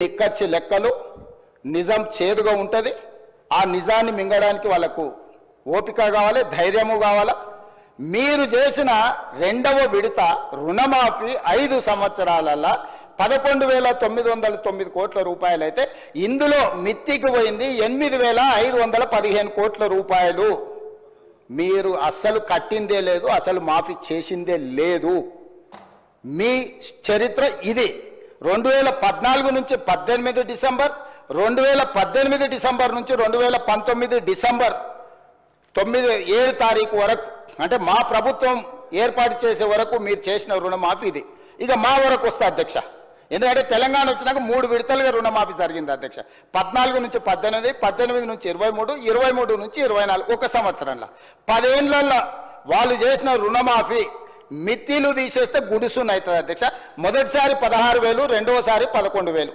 టిక్కచ్చి లెక్కలు నిజం చేదుగా ఉంటుంది. ఆ నిజాన్ని మింగడానికి వాళ్ళకు ఓపిక కావాలి, ధైర్యము కావాలా. మీరు చేసిన రెండవ విడత రుణమాఫీ 5 సంవత్సరాలలో 11,909 కోట్ల రూపాయలు అయితే ఇందులో మిత్తికి పోయింది 8,515 కోట్ల రూపాయలు. మీరు అస్సలు కట్టిందే లేదు, అసలు మాఫీ చేసిందే లేదు. మీ చరిత్ర ఇది. 2014 నుంచి 18 డిసెంబర్, 2018 డిసెంబర్ నుంచి 2019 డిసెంబర్ 7 తారీఖు వరకు, అంటే మా ప్రభుత్వం ఏర్పాటు చేసే వరకు మీరు చేసిన రుణమాఫీ ఇది. ఇక మా వరకు వస్తే అధ్యక్ష, ఎందుకంటే తెలంగాణ వచ్చినాక 3 విడతలుగా రుణమాఫీ జరిగింది అధ్యక్ష. 14 నుంచి 18, 18 నుంచి 23, 23 నుంచి 24, ఒక సంవత్సరంలో 10 ఏళ్లలో వాళ్ళు చేసిన రుణమాఫీ మిత్తిలు తీసేస్తే గుడుసున్న అవుతుంది అధ్యక్ష. మొదటిసారి 16,000, రెండోసారి 11,000,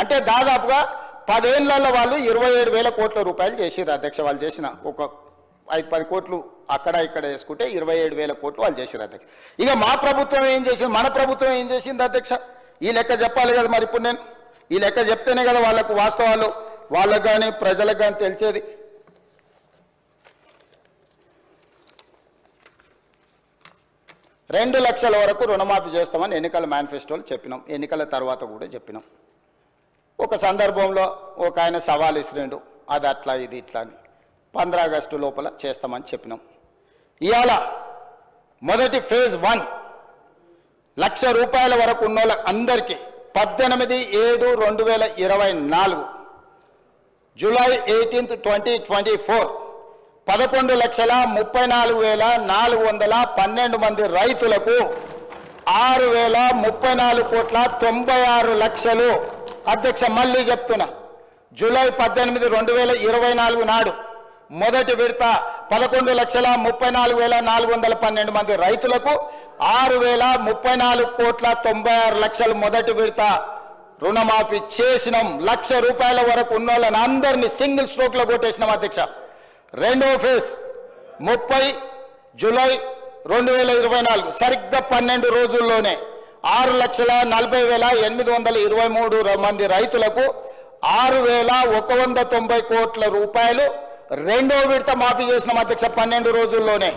అంటే దాదాపుగా 10 ఏళ్లలో వాళ్ళు 27,000 కోట్ల రూపాయలు చేసిర్రు అధ్యక్ష. వాళ్ళు చేసిన ఒక 5-10 కోట్లు అక్కడ ఇక్కడ వేసుకుంటే 27,000 కోట్లు వాళ్ళు చేసిర్రు అధ్యక్ష. ఇక మా ప్రభుత్వం ఏం చేసింది, మన ప్రభుత్వం ఏం చేసింది అధ్యక్ష? ఈ లెక్క చెప్పాలి కదా. మరి ఇప్పుడు నేను ఈ లెక్క చెప్తేనే కదా వాళ్ళకు వాస్తవాలు, వాళ్ళకు కానీ ప్రజలకు కానీ తెలిసేది. రెండు లక్షల వరకు రుణమాఫీ చేస్తామని ఎన్నికల మేనిఫెస్టోలు చెప్పినాం, ఎన్నికల తర్వాత కూడా చెప్పినాం. ఒక సందర్భంలో ఒక ఆయన సవాల్ ఇసిరిండు, అది అట్లా ఇది ఇట్లా అని. 15 ఆగస్టు లోపల చేస్తామని చెప్పినాం. ఇవాళ మొదటి ఫేజ్ 1 లక్ష రూపాయల వరకు ఉన్న అందరికీ 18/7/2024 జూలై 18, 2024 11,34,412 మంది రైతులకు 6,034,96,00,000 అధ్యక్ష. మళ్ళీ చెప్తున్నా, జూలై 18, 2024 నాడు మొదటి విడత 11,34,412 మంది రైతులకు 6,034,96,00,000 మొదటి విడత రుణమాఫీ చేసినాం. 1,00,000 రూపాయల వరకు ఉన్న వాళ్ళని అందరినీ సింగిల్ స్ట్రోక్లో కొట్టేసినాం అధ్యక్ష. రెండవ ఫేజ్ 30 జూలై 2024 సరిగ్గా 12 రోజుల్లోనే 6,40,823 మంది రైతులకు 6,190 కోట్ల రూపాయలు రెండో విడత మాఫీ చేసినాం అధ్యక్ష 12 రోజుల్లోనే.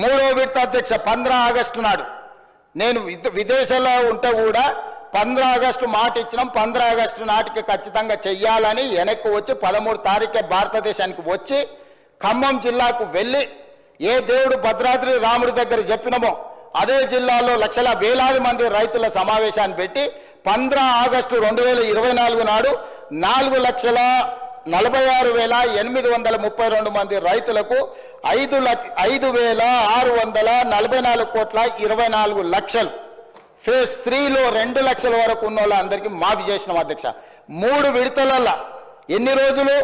మూడో విడత అధ్యక్ష 15 ఆగస్టు నాడు, నేను విదేశాల్లో ఉంటే కూడా 15 ఆగస్టు మాట ఇచ్చినాం. 15 ఆగస్టు నాటికి ఖచ్చితంగా చెయ్యాలని వెనక్కి వచ్చి 13 తారీఖే భారతదేశానికి వచ్చి ఖమ్మం జిల్లాకు వెళ్ళి ఏ దేవుడు భద్రాద్రి రాముడి దగ్గర చెప్పినామో అదే జిల్లాలో లక్షల వేలాది మంది రైతుల సమావేశాన్ని పెట్టి 15 ఆగస్టు 2024 నాడు 4,46,832 మంది రైతులకు 5,644 కోట్ల 24 లక్షలు ఫేజ్ 3లో 2 లక్షల వరకు ఉన్న వాళ్ళందరికీ మాఫీ చేసినాం అధ్యక్ష. 3 విడతలలో ఎన్ని రోజులు?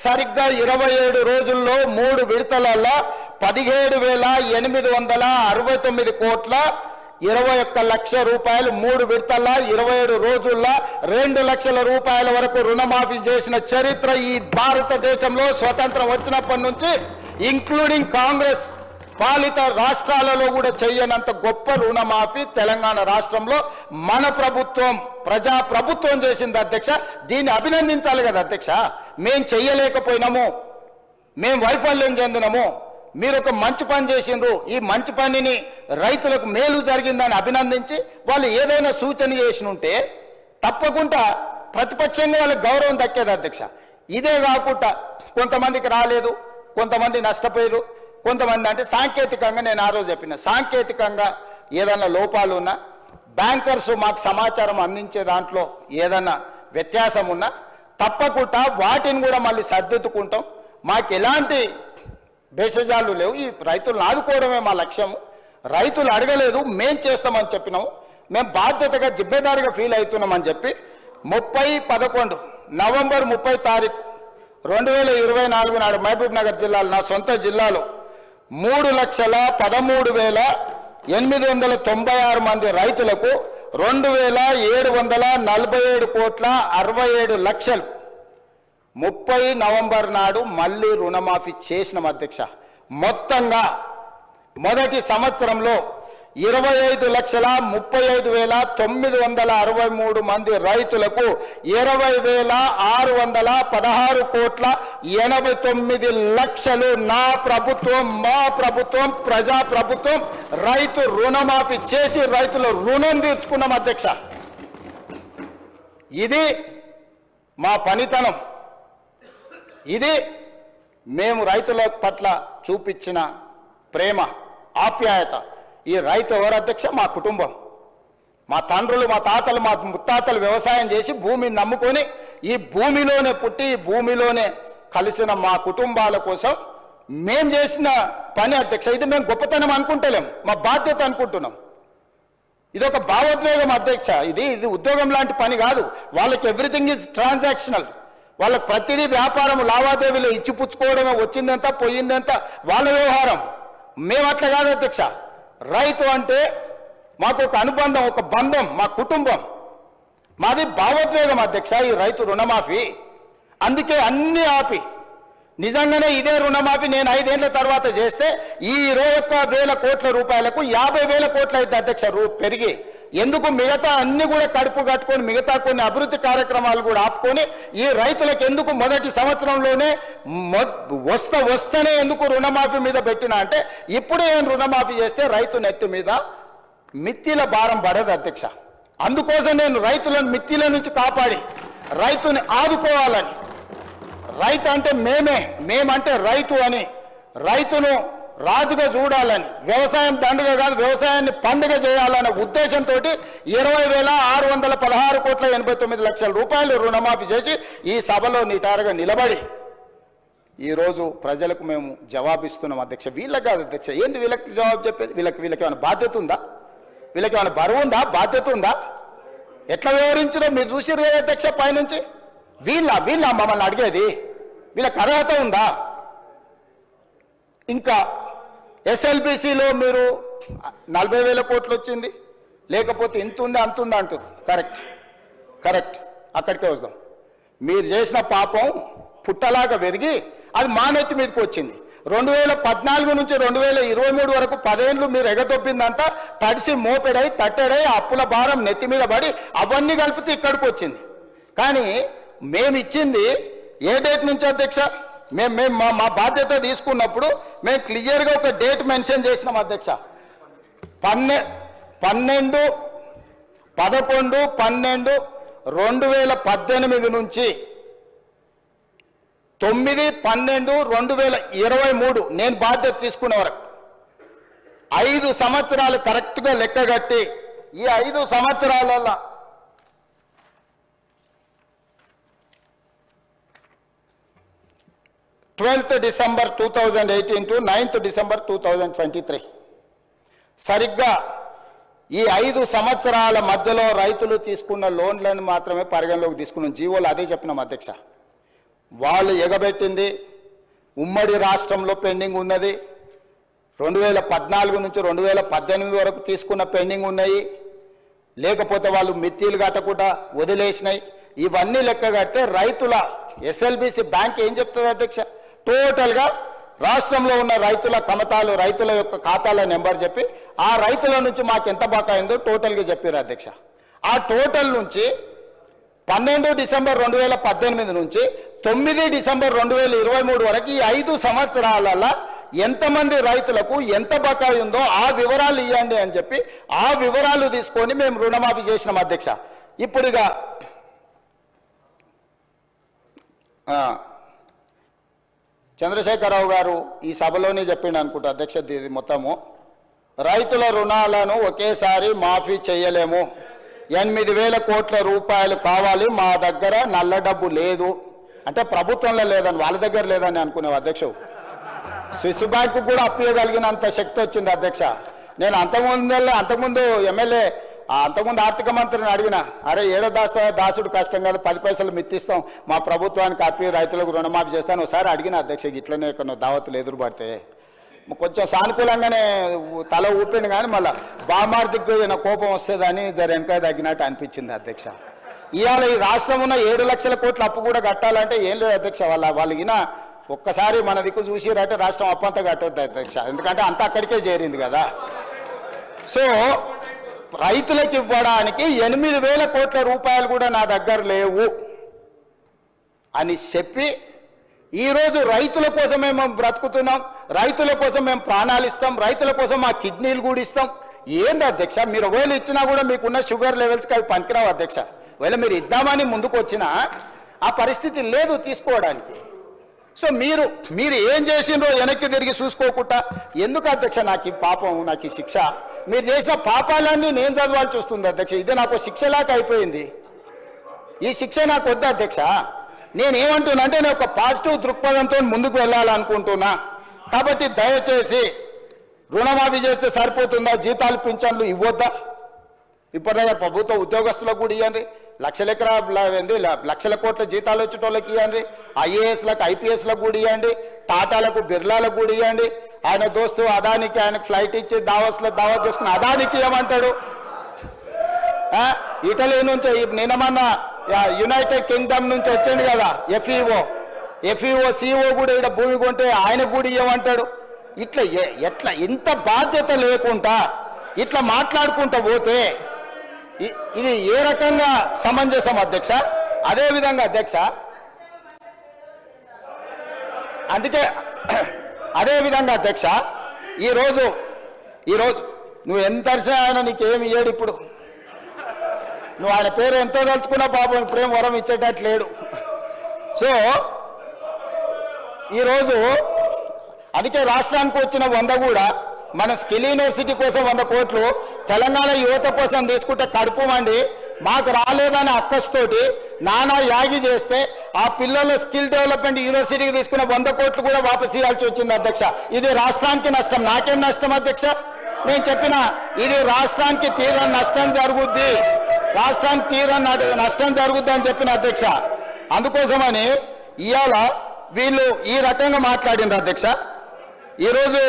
సరిగ్గా 27 రోజుల్లో 3 విడతలలో 17,869 కోట్ల 21 లక్షల రూపాయలు 3 విడతల్లో 27 రోజుల్లో 2 లక్షల రూపాయల వరకు రుణమాఫీ చేసిన చరిత్ర ఈ భారతదేశంలో స్వతంత్రం వచ్చినప్పటి నుంచి ఇంక్లూడింగ్ కాంగ్రెస్ పాలిత రాష్ట్రాలలో కూడా చేయనంత గొప్ప రుణమాఫీ తెలంగాణ రాష్ట్రంలో మన ప్రభుత్వం ప్రజా ప్రభుత్వం చేసింది అధ్యక్ష. దీన్ని అభినందించాలి కదా అధ్యక్ష. మేం చెయ్యలేకపోయినాము, మేం వైఫల్యం చెందినాము, మీరు ఒక మంచి పని చేసిండ్రు, ఈ మంచి పనిని రైతులకు మేలు జరిగిందని అభినందించి వాళ్ళు ఏదైనా సూచన చేసినుంటే తప్పకుండా ప్రతిపక్షంగా వాళ్ళకి గౌరవం దక్కేది అధ్యక్ష. ఇదే కాకుండా కొంతమందికి రాలేదు, కొంతమంది నష్టపోయారు, కొంతమంది అంటే సాంకేతికంగా, నేను ఆ రోజు చెప్పిన సాంకేతికంగా ఏదన్నా లోపాలు ఉన్నా, బ్యాంకర్స్ మాకు సమాచారం అందించే దాంట్లో ఏదన్నా వ్యత్యాసం ఉన్నా తప్పకుండా వాటిని కూడా మళ్ళీ సర్దిద్దుకుంటాం. మాకు ఎలాంటి భేషజాలు లేవు, ఈ రైతులను ఆదుకోవడమే మా లక్ష్యము. రైతులు అడగలేదు, మేం చేస్తామని చెప్పినాము. మేము బాధ్యతగా జిమ్మేదారిగా ఫీల్ అవుతున్నామని చెప్పి 30/11 నవంబర్ 30 తారీఖు 2024 నాడు మహబూబ్ నగర్ జిల్లాలో, నా సొంత జిల్లాలో 3,13,896 మంది రైతులకు 2,747 కోట్ల 67 లక్షలు 30 నవంబర్ నాడు మళ్ళీ రుణమాఫీ చేసిన అధ్యక్ష. మొత్తంగా మొదటి సంవత్సరంలో 25,35,963 మంది రైతులకు 20,616 కోట్ల 89 లక్షలు నా ప్రభుత్వం, మా ప్రభుత్వం, ప్రజా ప్రభుత్వం రైతు రుణమాఫీ చేసి రైతుల రుణం తీర్చుకున్నాం అధ్యక్ష. ఇది మా పనితనం, ఇది మేము రైతుల పట్ల చూపించిన ప్రేమ, ఆప్యాయత. ఈ రైతు ఎవరు అధ్యక్ష? మా కుటుంబం, మా తండ్రులు, మా తాతలు, మా ముత్తాతలు వ్యవసాయం చేసి భూమిని నమ్ముకొని ఈ భూమిలోనే పుట్టి ఈ భూమిలోనే కలిసిన మా కుటుంబాల కోసం మేము చేసిన పని అధ్యక్ష. ఇది మేము గొప్పతనం అనుకుంటలేం, మా బాధ్యత అనుకుంటున్నాం. ఇది ఒక భావోద్వేగం అధ్యక్ష. ఇది ఉద్యోగం లాంటి పని కాదు. వాళ్ళకి ఎవ్రీథింగ్ ఈజ్ ట్రాన్సాక్షనల్. వాళ్ళకి ప్రతిదీ వ్యాపారం, లావాదేవీలు ఇచ్చిపుచ్చుకోవడమే, వచ్చిందంతా పోయిందంతా వాళ్ళ వ్యవహారం. మేము అట్లా కాదు అధ్యక్ష. రైతు అంటే మాకు ఒక అనుబంధం, ఒక బంధం, మా కుటుంబం, మాది భావోద్వేగం అధ్యక్ష ఈ రైతు రుణమాఫీ. అందుకే అన్ని ఆపి నిజంగానే ఇదే రుణమాఫీ నేను 5 ఏళ్ల తర్వాత చేస్తే ఈ 21,000 కోట్ల రూపాయలకు 50,000 కోట్లు అయితే అధ్యక్ష పెరిగి. ఎందుకు మిగతా అన్ని కూడా కడుపు కట్టుకొని మిగతా కొన్ని అభివృద్ధి కార్యక్రమాలు కూడా ఆపుకొని ఈ రైతులకు ఎందుకు మొదటి సంవత్సరంలోనే వస్తేనే ఎందుకు రుణమాఫీ మీద పెట్టినా అంటే ఇప్పుడే రుణమాఫీ చేస్తే రైతు నెత్తి మీద మిత్తిల భారం పడదు అధ్యక్ష. అందుకోసం నేను రైతులను మిత్తిల నుంచి కాపాడి రైతుని ఆదుకోవాలని, రైతు అంటే మేమంటే రైతు అని, రైతును రాజుగా చూడాలని, వ్యవసాయం దండగ కాదు వ్యవసాయాన్ని పండుగ చేయాలనే ఉద్దేశంతో 20,616 కోట్ల 89 లక్షల రూపాయలు రుణమాఫీ చేసి ఈ సభలో నిటారుగా నిలబడి ఈరోజు ప్రజలకు మేము జవాబిస్తున్నాం అధ్యక్ష. వీళ్ళకి కాదు అధ్యక్ష. ఏంది వీళ్ళకి జవాబు చెప్పేది? వీళ్ళకి ఏమైనా బాధ్యత ఉందా? వీళ్ళకి ఏమైనా బరువు ఉందా? బాధ్యత ఉందా? ఎట్లా వ్యవహరించడం మీరు చూసిరు కదా అధ్యక్ష పైనుంచి. వీళ్ళ మమ్మల్ని అడిగేది? వీళ్ళకి అర్హత ఉందా? ఇంకా ఎస్ఎల్బిసిలో మీరు 40,000 కోట్లు వచ్చింది, లేకపోతే ఇంత ఉంది అంత ఉంది అంటారు. కరెక్ట్, అక్కడికే వస్తాం. మీరు చేసిన పాపం పుట్టలాగా పెరిగి అది మా నెత్తి మీదకి వచ్చింది. 2014 నుంచి 2023 వరకు 10 ఏళ్ళు మీరు ఎగదొబ్బిందంతా తడిసి మోపెడై తట్టెడై అప్పుల భారం నెత్తి మీద పడి అవన్నీ కలిపితే ఇక్కడికి వచ్చింది. కానీ మేము ఇచ్చింది ఏ డేట్ నుంచి అధ్యక్ష? మేము మా బాధ్యత తీసుకున్నప్పుడు మేము క్లియర్గా ఒక డేట్ మెన్షన్ చేసినాం అధ్యక్ష. 11/12/2018 నుంచి 9/12/2023 నేను బాధ్యత తీసుకునే వరకు 5 సంవత్సరాలు కరెక్ట్గా లెక్కగట్టి ఈ 5 సంవత్సరాలలో 12th December 2018 to 9th December 2023 సరిగ్గా ఈ 5 సంవత్సరాల మధ్యలో రైతులు తీసుకున్న లోన్లను మాత్రమే పరిగణలోకి తీసుకున్నాం. జీవోలు అదే చెప్పినాం అధ్యక్ష. వాళ్ళు ఎగబెట్టింది ఉమ్మడి రాష్ట్రంలో పెండింగ్ ఉన్నది, 2014 నుంచి 2018 వరకు తీసుకున్న పెండింగ్ ఉన్నాయి, లేకపోతే వాళ్ళు మిత్తిలు కట్టకుండా వదిలేసినాయి. ఇవన్నీ లెక్క కడితే రైతుల ఎస్ఎల్బిసి బ్యాంక్ ఏం చెప్తుంది అధ్యక్ష? టోటల్గా రాష్ట్రంలో ఉన్న రైతుల కమతాలు, రైతుల యొక్క ఖాతాల నెంబర్ చెప్పి ఆ రైతుల నుంచి మాకు ఎంత బకాయిందో టోటల్గా చెప్పారు అధ్యక్ష. ఆ టోటల్ నుంచి 12 డిసెంబర్ 2018 నుంచి 9 డిసెంబర్ 2023 వరకు ఈ 5 సంవత్సరాలలో ఎంతమంది రైతులకు ఎంత బకాయి ఉందో ఆ వివరాలు ఇవ్వండి అని చెప్పి ఆ వివరాలు తీసుకొని మేము రుణమాఫీ చేసినాం అధ్యక్ష. ఇప్పుడుగా చంద్రశేఖరరావు గారు ఈ సభలోనే చెప్పిండు అనుకుంటా అధ్యక్ష. ఇది మొత్తము రైతుల రుణాలను ఒకేసారి మాఫీ చేయలేము, 8,000 కోట్ల రూపాయలు కావాలి, మా దగ్గర నల్ల డబ్బు లేదు అంటే ప్రభుత్వంలో లేదని వాళ్ళ దగ్గర లేదని అనుకునేవి అధ్యక్ష. స్విస్ బ్యాంకు కూడా అప్పియగలిగినంత శక్తి వచ్చింది అధ్యక్ష. నేను అంతకుముందు ఎమ్మెల్యే అంతకుముందు ఆర్థిక మంత్రిని అడిగిన, అరే ఏడో దాసుడు కష్టం కాదు, 10 పైసలు మిత్తిస్తాం మా ప్రభుత్వానికి అప్పి రైతులకు రుణమాఫీ చేస్తాను ఒకసారి అడిగిన అధ్యక్ష. ఇట్లనే ఎక్కడో దావతులు ఎదురుపడితే కొంచెం సానుకూలంగానే తల ఊపిండు, కానీ మళ్ళీ బామార్దికి కోపం వస్తుందని జర వెనక తగ్గినట్టు అనిపించింది అధ్యక్ష. ఇవాళ ఈ రాష్ట్రం ఉన్న 7 లక్షల కోట్ల అప్పు కూడా కట్టాలంటే ఏం లేదు అధ్యక్ష. వాళ్ళకిన ఒక్కసారి మన దిక్కు చూసిరంటే రాష్ట్రం అప్పంతా కట్టొద్దు అధ్యక్ష, ఎందుకంటే అంతా అక్కడికే చేరింది కదా. సో రైతులకు ఇవ్వడానికి 8,000 కోట్ల రూపాయలు కూడా నా దగ్గర లేవు అని చెప్పి ఈరోజు రైతుల కోసమే మేము బ్రతుకుతున్నాం, రైతుల కోసం మేము ప్రాణాలు ఇస్తాం, రైతుల కోసం మా కిడ్నీలు కూడా ఇస్తాం. ఏంది అధ్యక్ష, మీరు ఒకవేళ ఇచ్చినా కూడా మీకున్న షుగర్ లెవెల్స్కి అవి పనికిరావు అధ్యక్ష. ఒకవేళ మీరు ఇద్దామని ముందుకు వచ్చినా ఆ పరిస్థితి లేదు తీసుకోవడానికి. సో మీరు ఏం చేసిండ్రో వెనక్కి తిరిగి చూసుకోకుండా ఎందుకు అధ్యక్ష నాకు ఈ పాపం, నాకు ఈ శిక్ష? మీరు చేసిన పాపాలన్నీ నేను చదవాల్సి వస్తుంది అధ్యక్ష. ఇది నాకు శిక్షలాగా అయిపోయింది. ఈ శిక్ష నాకు వద్దు అధ్యక్ష. నేనేమంటున్నా అంటే నేను ఒక పాజిటివ్ దృక్పథంతో ముందుకు వెళ్ళాలనుకుంటున్నా. కాబట్టి దయచేసి రుణమాఫీ చేస్తే సరిపోతుందా? జీతాలు పింఛన్లు ఇవ్వద్దా? ఇప్పటిదాకా ప్రభుత్వ ఉద్యోగస్తులకు కూడా ఇవ్వండి, లక్షల కోట్ల జీతాలు వచ్చేటోళ్ళకి ఇవ్వండి, ఐఏఎస్లకు ఐపీఎస్లకు కూడా ఇవ్వండి, టాటాలకు బిర్లాలకు కూడా ఇవ్వండి. ఆయన దోస్తు అదానికి ఆయనకు ఫ్లైట్ ఇచ్చి దావత్ చేసుకుని అదానికి ఏమంటాడు? ఇటలీ నుంచి నిన్నమన్న యునైటెడ్ కింగ్డమ్ నుంచి వచ్చింది కదా ఎఫ్ఈఓ సిఓ కూడా ఇక్కడ భూమి కొంటే ఆయనకు కూడా ఇవ్వమంటాడు. ఎట్లా ఇంత బాధ్యత లేకుండా ఇట్లా మాట్లాడుకుంటూ పోతే ఇది ఏ రకంగా సమంజసం అధ్యక్ష? అదేవిధంగా అధ్యక్ష, అందుకే అదేవిధంగా అధ్యక్ష ఈరోజు నువ్వు ఎంత ఆయన నీకేమి ఇయ్యాడు? ఇప్పుడు నువ్వు ఆయన పేరు ఎంతో తలుచుకున్నా పాపం ఇప్పుడేం వరం ఇచ్చేటట్టు లేడు. సో ఈరోజు అందుకే రాష్ట్రానికి వచ్చిన 100 కూడా మన స్కిల్ యూనివర్సిటీ కోసం 100 కోట్లు తెలంగాణ యువత కోసం తీసుకుంటే కడుపు మండి మాకు రాలేదని అక్కస్తోటి నానా యాగి చేస్తే ఆ పిల్లల స్కిల్ డెవలప్మెంట్ యూనివర్సిటీకి తీసుకున్న 100 కోట్లు కూడా వాపసు ఇవ్వాల్సి వచ్చింది అధ్యక్ష. ఇది రాష్ట్రానికి నష్టం. నాకేం నష్టం అధ్యక్ష? నేను చెప్పిన ఇది రాష్ట్రానికి తీరని నష్టం జరుగుద్ది, రాష్ట్రానికి తీరని నష్టం జరుగుద్ది అని చెప్పిన అధ్యక్ష. అందుకోసమని ఇవాళ వీళ్ళు ఈ రకంగా మాట్లాడినారు అధ్యక్ష. ఈరోజు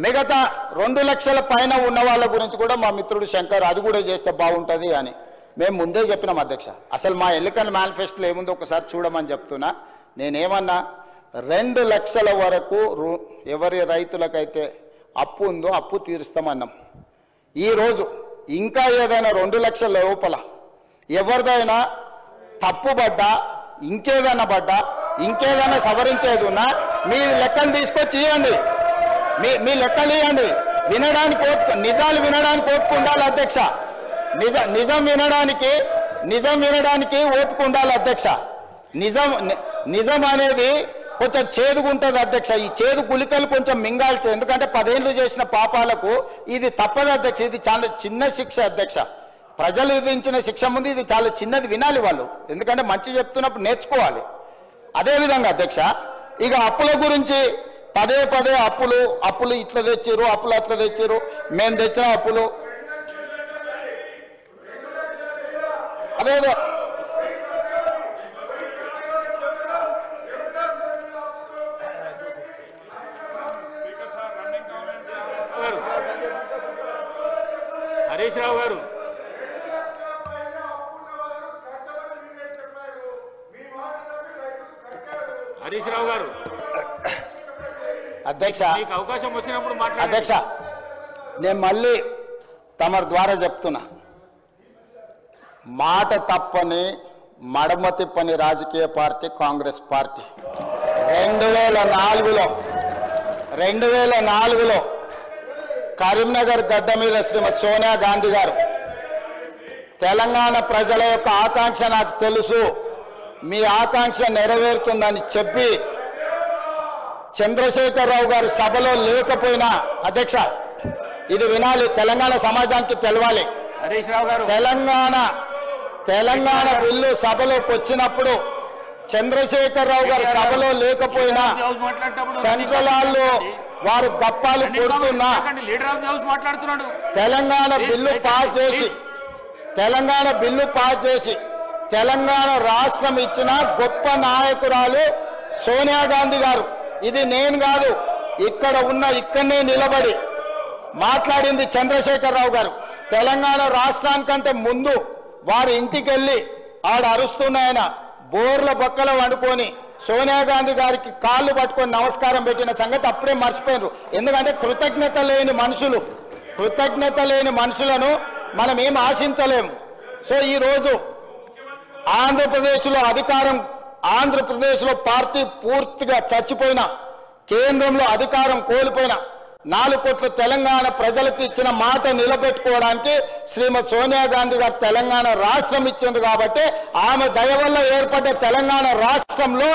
మిగతా 2 లక్షల పైన ఉన్న వాళ్ళ గురించి కూడా మా మిత్రుడు శంకర్ అది కూడా చేస్తే బాగుంటుంది అని మేము ముందే చెప్పినాం అధ్యక్ష. అసలు మా ఎన్నికల మేనిఫెస్టోలో ఏముందో ఒకసారి చూడమని చెప్తున్నా. నేనేమన్నా 2 లక్షల వరకు ఎవరి రైతులకైతే అప్పు ఉందో అప్పు తీరుస్తామన్నాం. ఈరోజు ఇంకా ఏదైనా 2 లక్షల లోపల ఎవరిదైనా తప్పుబడ్డా ఇంకేదైనా సవరించేది ఉన్నా మీ లెక్కలు తీసుకొచ్చి ఇవ్వండి, మీ లెక్కలు ఇవ్వండి. వినడానికి నిజాలు వినడానికి ఓపిక ఉండాలి అధ్యక్ష. నిజం వినడానికి ఓపిక ఉండాలి అధ్యక్ష. నిజం అనేది కొంచెం చేదుగుంటుంది అధ్యక్ష. ఈ చేదు గుళికలు కొంచెం మింగాల్చే, ఎందుకంటే 10 ఏళ్ళు చేసిన పాపాలకు ఇది తప్పదు అధ్యక్ష. ఇది చాలా చిన్న శిక్ష అధ్యక్ష. ప్రజలు విధించిన శిక్ష ముందు ఇది చాలా చిన్నది, వినాలి వాళ్ళు. ఎందుకంటే మంచి చెప్తున్నప్పుడు నేర్చుకోవాలి. అదేవిధంగా అధ్యక్ష ఇక అప్పుల గురించి పదే అప్పులు ఇట్లా తెచ్చారు, అప్పులు అట్లా తెచ్చారు, మేము తెచ్చిన అప్పులు అదే హరీష్ రావు గారు అధ్యక్ష మీకు అవకాశం వచ్చినప్పుడు అధ్యక్ష నేను మళ్ళీ తమరి ద్వారా చెప్తున్నా, మాట తప్పని మడమ తిప్పని రాజకీయ పార్టీ కాంగ్రెస్ పార్టీ. 2004లో కరీంనగర్ గడ్డ మీద శ్రీమతి సోనియా గాంధీ గారు తెలంగాణ ప్రజల యొక్క ఆకాంక్ష నాకు తెలుసు, మీ ఆకాంక్ష నెరవేరుతుందని చెప్పి చంద్రశేఖరరావు గారు సభలో లేకపోయినా అధ్యక్ష ఇది వినాలి, తెలంగాణ సమాజానికి తెలవాలి. తెలంగాణ బిల్లు సభలోకి వచ్చినప్పుడు చంద్రశేఖరరావు గారు సభలో లేకపోయినా సెంట్రల్ హాల్లో వారు గప్పాలు కొడుతున్నా తెలంగాణ బిల్లు పాస్ చేసి తెలంగాణ రాష్ట్రం ఇచ్చిన గొప్ప నాయకురాలు సోనియా గాంధీ గారు. ఇది నేను కాదు, ఇక్కడనే నిలబడి మాట్లాడింది చంద్రశేఖరరావు గారు. తెలంగాణ రాష్ట్రానికంటే ముందు వారి ఇంటికి వెళ్ళి ఆడ అరుస్తున్నాయన బోర్ల బొక్కల వండుకొని సోనియా గాంధీ గారికి కాళ్ళు పట్టుకొని నమస్కారం పెట్టిన సంగతి అప్పుడే మర్చిపోయినారు. ఎందుకంటే కృతజ్ఞత లేని మనుషులు కృతజ్ఞత లేని మనుషులను మనం ఏం ఆశించలేము. సో ఈరోజు ఆంధ్రప్రదేశ్లో పార్టీ పూర్తిగా చచ్చిపోయిన, కేంద్రంలో అధికారం కోల్పోయిన 4 కోట్ల తెలంగాణ ప్రజలకు ఇచ్చిన మాట నిలబెట్టుకోవడానికి శ్రీమతి సోనియా గాంధీ గారు తెలంగాణ రాష్ట్రం ఇచ్చింది. కాబట్టి ఆమె దయ వల్ల ఏర్పడ్డ తెలంగాణ రాష్ట్రంలో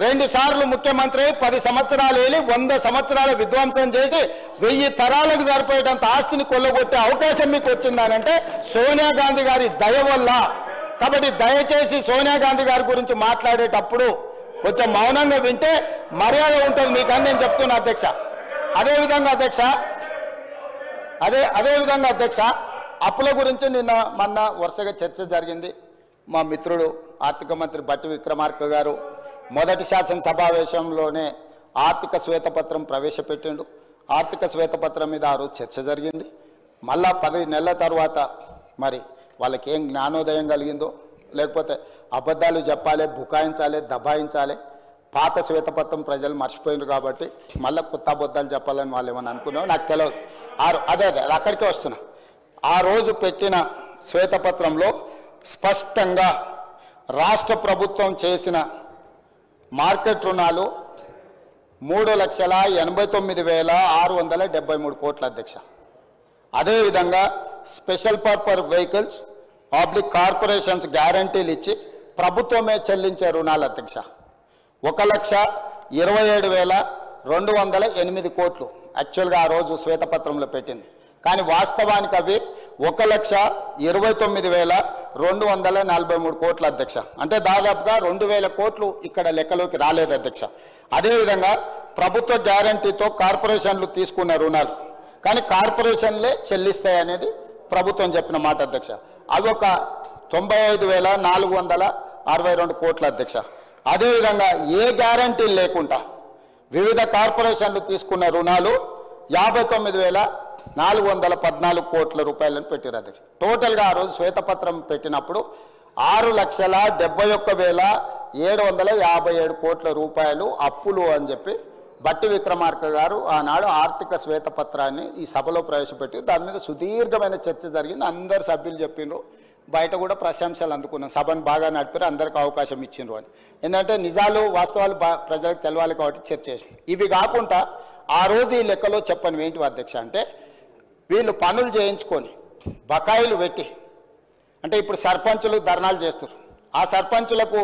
2 సార్లు ముఖ్యమంత్రి 10 సంవత్సరాలు ఏలి 100 సంవత్సరాల విధ్వంసం చేసి 1000 తరాలకు సరిపోయేటంత ఆస్తిని కొల్లగొట్టే అవకాశం మీకు వచ్చిందనంటే సోనియా గాంధీ గారి దయ వల్ల. కాబట్టి దయచేసి సోనియా గాంధీ గారి గురించి మాట్లాడేటప్పుడు కొంచెం మౌనంగా వింటే మర్యాద ఉంటుంది మీకని నేను చెప్తున్నా అధ్యక్ష. అదేవిధంగా అధ్యక్ష అప్పుల గురించి మొన్న వరుసగా చర్చ జరిగింది. మా మిత్రుడు ఆర్థిక మంత్రి బట్టి విక్రమార్క గారు మొదటి శాసనసభావేశంలోనే ఆర్థిక శ్వేతపత్రం ప్రవేశపెట్టిండు. ఆర్థిక శ్వేతపత్రం మీద ఆ రోజు చర్చ జరిగింది. మళ్ళా 10 నెలల తర్వాత మరి వాళ్ళకి ఏం జ్ఞానోదయం కలిగిందో, లేకపోతే అబద్ధాలు చెప్పాలి, బుకాయించాలి, దబాయించాలి, పాత శ్వేతపత్రం ప్రజలు మర్చిపోయినారు కాబట్టి మళ్ళీ కొత్త అబద్ధాలు చెప్పాలని వాళ్ళు ఏమని అనుకున్నావు నాకు తెలియదు. అదే అక్కడికే వస్తున్నా. ఆ రోజు పెట్టిన శ్వేతపత్రంలో స్పష్టంగా రాష్ట్ర ప్రభుత్వం చేసిన మార్కెట్ రుణాలు 3,89,673 కోట్ల అధ్యక్ష. అదేవిధంగా స్పెషల్ పర్పస్ వెహికల్స్ కార్పొరేషన్స్ గ్యారంటీలు ఇచ్చి ప్రభుత్వమే చెల్లించే రుణాలు అధ్యక్ష 1,27,208 కోట్లు యాక్చువల్గా ఆ రోజు శ్వేతపత్రంలో పెట్టింది. కానీ వాస్తవానికి అవి 1,29,243 కోట్ల అధ్యక్ష. అంటే దాదాపుగా 2,000 కోట్లు ఇక్కడ లెక్కలోకి రాలేదు అధ్యక్ష. అదేవిధంగా ప్రభుత్వ గ్యారంటీతో కార్పొరేషన్లు తీసుకున్న రుణాలు కానీ కార్పొరేషన్లే చెల్లిస్తాయనేది ప్రభుత్వం చెప్పిన మాట అధ్యక్ష. అవి ఒక 95,462 కోట్ల అధ్యక్ష. అదేవిధంగా ఏ గ్యారంటీ లేకుండా వివిధ కార్పొరేషన్లు తీసుకున్న రుణాలు 59,414 కోట్ల రూపాయలను పెట్టారు అధ్యక్ష. టోటల్గా ఆ రోజు శ్వేతపత్రం పెట్టినప్పుడు 6,71,757 కోట్ల రూపాయలు అప్పులు అని చెప్పి బట్టి విక్రమార్క గారు ఆనాడు ఆర్థిక శ్వేతపత్రాన్ని ఈ సభలో ప్రవేశపెట్టి దాని మీద సుదీర్ఘమైన చర్చ జరిగింది. అందరు సభ్యులు చెప్పిండ్రు, బయట కూడా ప్రశంసలు అందుకున్నాం, సభను బాగా నడిపారు, అందరికి అవకాశం ఇచ్చిండ్రు అని. ఎందుకంటే నిజాలు వాస్తవాలు ప్రజలకు తెలవాలి కాబట్టి చర్చ చేసింది. ఇవి కాకుండా ఆ రోజు ఈ లెక్కలో చెప్పని ఏంటి అధ్యక్ష అంటే వీళ్ళు పనులు చేయించుకొని బకాయిలు పెట్టి, అంటే ఇప్పుడు సర్పంచులు ధర్నాలు చేస్తారు, ఆ సర్పంచులకు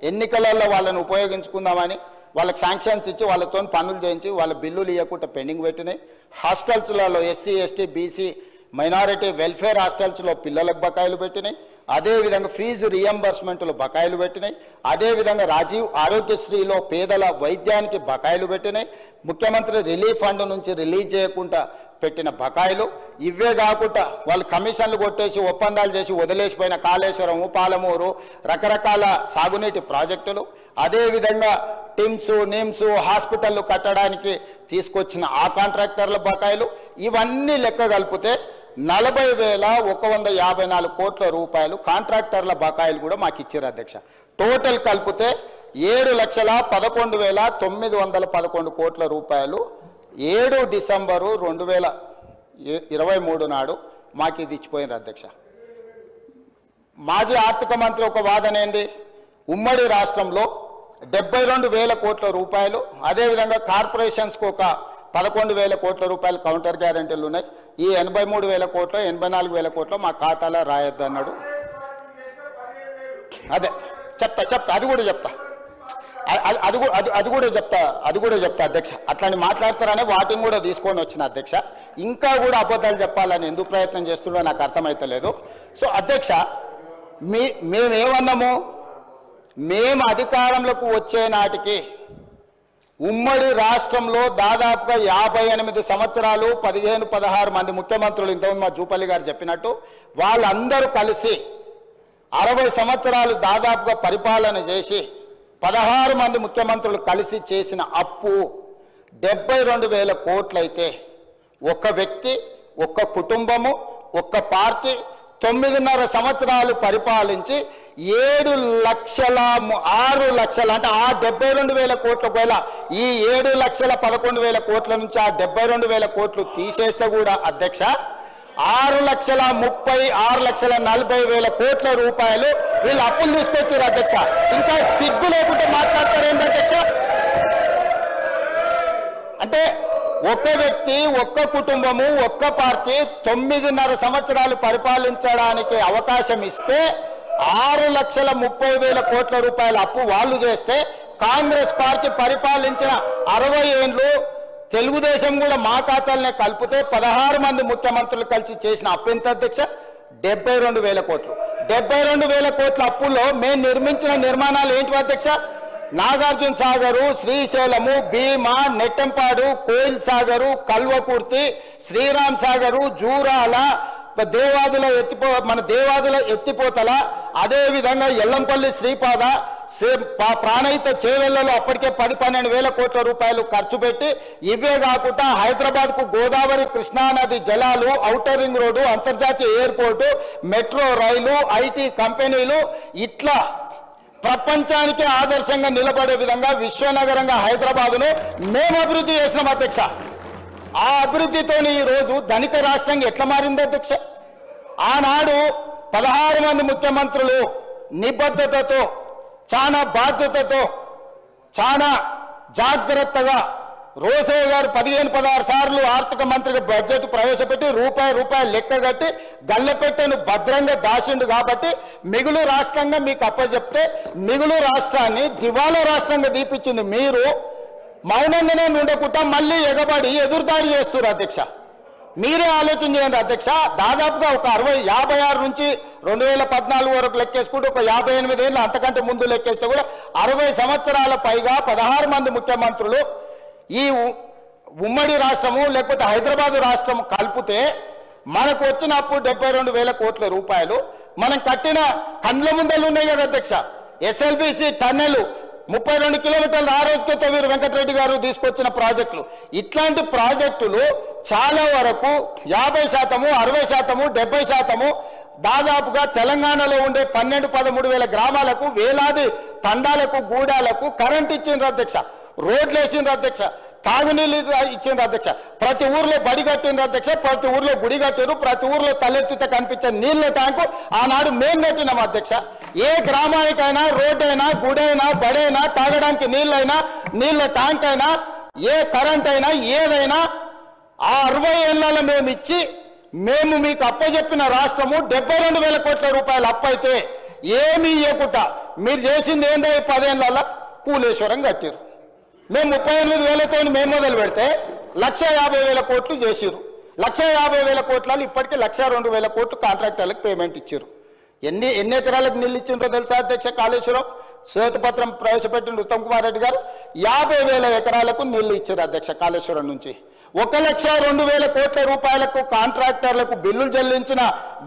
ఎన్నికలలో వాళ్ళని ఉపయోగించుకుందామని వాళ్ళకి శాంక్షన్స్ ఇచ్చి వాళ్ళతో పనులు చేయించి వాళ్ళ బిల్లులు ఇవ్వకుండా పెండింగ్ పెట్టినాయి. హాస్టల్స్లలో SC ST BC minority welfare హాస్టల్స్లో పిల్లలకు బకాయిలు పెట్టినాయి. అదేవిధంగా ఫీజు రియంబర్స్మెంట్లు బకాయిలు పెట్టినాయి. అదేవిధంగా రాజీవ్ ఆరోగ్యశ్రీలో పేదల వైద్యానికి బకాయిలు పెట్టినాయి. ముఖ్యమంత్రి రిలీఫ్ ఫండ్ నుంచి రిలీజ్ చేయకుండా పెట్టిన బకాయిలు. ఇవే కాకుండా వాళ్ళు కమిషన్లు కొట్టేసి ఒప్పందాలు చేసి వదిలేసిపోయిన కాళేశ్వరం, పాలమూరు రకరకాల సాగునీటి ప్రాజెక్టులు, అదేవిధంగా టిమ్స్ నిమ్స్ హాస్పిటళ్ళు కట్టడానికి తీసుకొచ్చిన ఆ కాంట్రాక్టర్ల బకాయిలు, ఇవన్నీ లెక్క కలిపితే 40,154 కోట్ల రూపాయలు కాంట్రాక్టర్ల బకాయిలు కూడా మాకు ఇచ్చారు అధ్యక్ష. టోటల్ కలిపితే 7,11,911 కోట్ల రూపాయలు 7 డిసెంబరు 2023 నాడు మాకు ఇది ఇచ్చిపోయినారు అధ్యక్ష. మాజీ ఆర్థిక మంత్రి ఒక వాదన ఏంది, ఉమ్మడి రాష్ట్రంలో 72,000 కోట్ల రూపాయలు, అదేవిధంగా కార్పొరేషన్స్కి ఒక 11,000 కోట్ల రూపాయలు కౌంటర్ గ్యారెంటీలు ఉన్నాయి. ఈ 83,000 కోట్లు 84,000 కోట్లు మా ఖాతాలో రాయొద్దు అన్నాడు. అదే చెప్తా అది కూడా చెప్తా అధ్యక్ష. అట్లాంటి మాట్లాడతారనే వాటిని కూడా తీసుకొని వచ్చిన అధ్యక్ష. ఇంకా కూడా అబద్ధాలు చెప్పాలని ఎందుకు ప్రయత్నం చేస్తుండో నాకు అర్థమైతలేదు. సో అధ్యక్ష మేమేమన్నాము, మేము అధికారంలోకి వచ్చే నాటికి ఉమ్మడి రాష్ట్రంలో దాదాపుగా 58 సంవత్సరాలు 15-16 మంది ముఖ్యమంత్రులు, ఇంతకుముందు మా జూపల్లి గారు చెప్పినట్టు వాళ్ళందరూ కలిసి 60 సంవత్సరాలు దాదాపుగా పరిపాలన చేసి 16 మంది ముఖ్యమంత్రులు కలిసి చేసిన అప్పు 72,000 కోట్లయితే ఒక వ్యక్తి, ఒక్క కుటుంబము, ఒక్క పార్టీ 9.5 సంవత్సరాలు పరిపాలించి 6 లక్షల అంటే ఆ 72,000 కోట్ల వేల ఈ 7,11,000 కోట్ల నుంచి ఆ 72,000 కోట్లు తీసేస్తే కూడా అధ్యక్ష 6,36,40,000 కోట్ల రూపాయలు వీళ్ళు అప్పులు తీసుకొచ్చారు అధ్యక్ష. ఇంకా సిగ్గు లేకుంటే మాట్లాడతారేంటి అధ్యక్ష? అంటే ఒక్క వ్యక్తి, ఒక్క కుటుంబము, ఒక్క పార్టీ 9.5 సంవత్సరాలు పరిపాలించడానికి అవకాశం ఇస్తే 6,30,000 కోట్ల రూపాయల అప్పు వాళ్ళు చేస్తే, కాంగ్రెస్ పార్టీ పరిపాలించిన 60 ఏళ్ళు తెలుగుదేశం కూడా మా ఖాతాలనే కలిపితే 16 మంది ముఖ్యమంత్రులు కలిసి చేసిన అప్పు ఎంత అధ్యక్ష? 72,000 కోట్లు. 72,000 కోట్ల అప్పుల్లో మేము నిర్మించిన నిర్మాణాలు ఏంటి అధ్యక్ష? నాగార్జున సాగరు, శ్రీశైలము, భీమా, నెట్టంపాడు, కోయిల్ సాగరు, కల్వకుర్తి, శ్రీరామ్ సాగరు, జూరాల, దేవాదుల ఎత్తిపోతల, అదేవిధంగా ఎల్లంపల్లి శ్రీపాద, ప్రాణహిత చేవెళ్లలో అప్పటికే 10-12 కోట్ల రూపాయలు ఖర్చు పెట్టి, ఇవే కాకుండా హైదరాబాద్కు గోదావరి కృష్ణానది జలాలు, ఔటర్ రింగ్ రోడ్డు, అంతర్జాతీయ ఎయిర్పోర్టు, మెట్రో రైలు, ఐటీ కంపెనీలు, ఇట్లా ప్రపంచానికి ఆదర్శంగా నిలబడే విధంగా విశ్వనగరంగా హైదరాబాదును మేము అభివృద్ధి చేసినాం అధ్యక్ష. ఆ అభివృద్ధితో ఈరోజు ధనిక రాష్ట్రంగా ఎట్లా మారింది అధ్యక్ష? ఆనాడు 16 మంది ముఖ్యమంత్రులు నిబద్ధతతో, చాలా బాధ్యతతో, చాలా జాగ్రత్తగా, రోసయ్య గారు 15-16 సార్లు ఆర్థిక మంత్రిగా బడ్జెట్ ప్రవేశపెట్టి రూపాయి లెక్క కట్టి గల్లెపెట్టెను భద్రంగా దాచిండు. కాబట్టి మిగులు రాష్ట్రంగా మీకు అప్పచెప్తే మిగులు రాష్ట్రాన్ని దివాలా రాష్ట్రంగా దీపించింది మీరు. మౌనంగానే ఉండకుండా మళ్ళీ ఎగబడి ఎదురుదాడి చేస్తున్నారు అధ్యక్ష. మీరే ఆలోచన చేయండి అధ్యక్ష. దాదాపుగా ఒక 56 నుంచి 2014 వరకు లెక్కేసుకుంటే ఒక 58 ఏళ్ళు అంతకంటే ముందు లెక్కేస్తే కూడా 60 సంవత్సరాల పైగా 16 మంది ముఖ్యమంత్రులు ఈ ఉమ్మడి రాష్ట్రము లేకపోతే హైదరాబాదు రాష్ట్రం కలిపితే మనకు వచ్చిన అప్పు 72,000 కోట్ల రూపాయలు. మనం కట్టిన కండ్ల ముందలు ఉన్నాయి కదా అధ్యక్ష. ఎస్ఎల్బిసి టన్నెలు 32 కిలోమీటర్లు ఆ రోజుకే తొవ్వీరు వెంకటరెడ్డి గారు తీసుకొచ్చిన ప్రాజెక్టులు. ఇట్లాంటి ప్రాజెక్టులు చాలా వరకు 50%, 60%, 70% దాదాపుగా తెలంగాణలో ఉండే 12-13 వేల గ్రామాలకు, వేలాది తండాలకు, గూడాలకు కరెంట్ ఇచ్చిండ్రు అధ్యక్ష. రోడ్లు వేసిండ్రు అధ్యక్ష. తాగునీళ్ళు ఇచ్చిండ్రు అధ్యక్ష. ప్రతి ఊర్లో బడి కట్టిండ్రు అధ్యక్ష. ప్రతి ఊర్లో గుడి కట్టిరు. ప్రతి ఊర్లో తలెత్తితే కనిపించే నీళ్ల ట్యాంకు ఆనాడు మేము కట్టినాం అధ్యక్ష. ఏ గ్రామానికైనా రోడ్డైనా, గుడైనా, బడైనా, తాగడానికి నీళ్ళైనా, నీళ్ల ట్యాంక్ అయినా, ఏ కరెంట్ అయినా, ఏదైనా ఆ 60 ఏళ్లలో మేము ఇచ్చి, మేము మీకు అప్పచెప్పిన రాష్ట్రము 72,000 కోట్ల రూపాయలు అప్పు అయితే ఏమి ఇవ్వకుండా మీరు చేసింది ఏందో 10 ఏళ్లలో కూలేశ్వరం కట్టారు. మేము 38,000తో మేము మొదలు పెడితే 1,50,000 కోట్లు చేసిరు. 1,50,000 కోట్లలో ఇప్పటికీ 1,02,000 కోట్లు కాంట్రాక్టర్లకు పేమెంట్ ఇచ్చారు. ఎన్ని ఎకరాలకు నీళ్ళు ఇచ్చిండ్రో తెలుసా అధ్యక్ష? కాళేశ్వరం శ్వేతపత్రం ప్రవేశపెట్టిన ఉత్తమ్ కుమార్ రెడ్డి గారు 50,000 ఎకరాలకు నీళ్లు ఇచ్చారు అధ్యక్ష. కాళేశ్వరం నుంచి 1,02,000 కోట్ల రూపాయలకు కాంట్రాక్టర్లకు బిల్లులు చెల్లించిన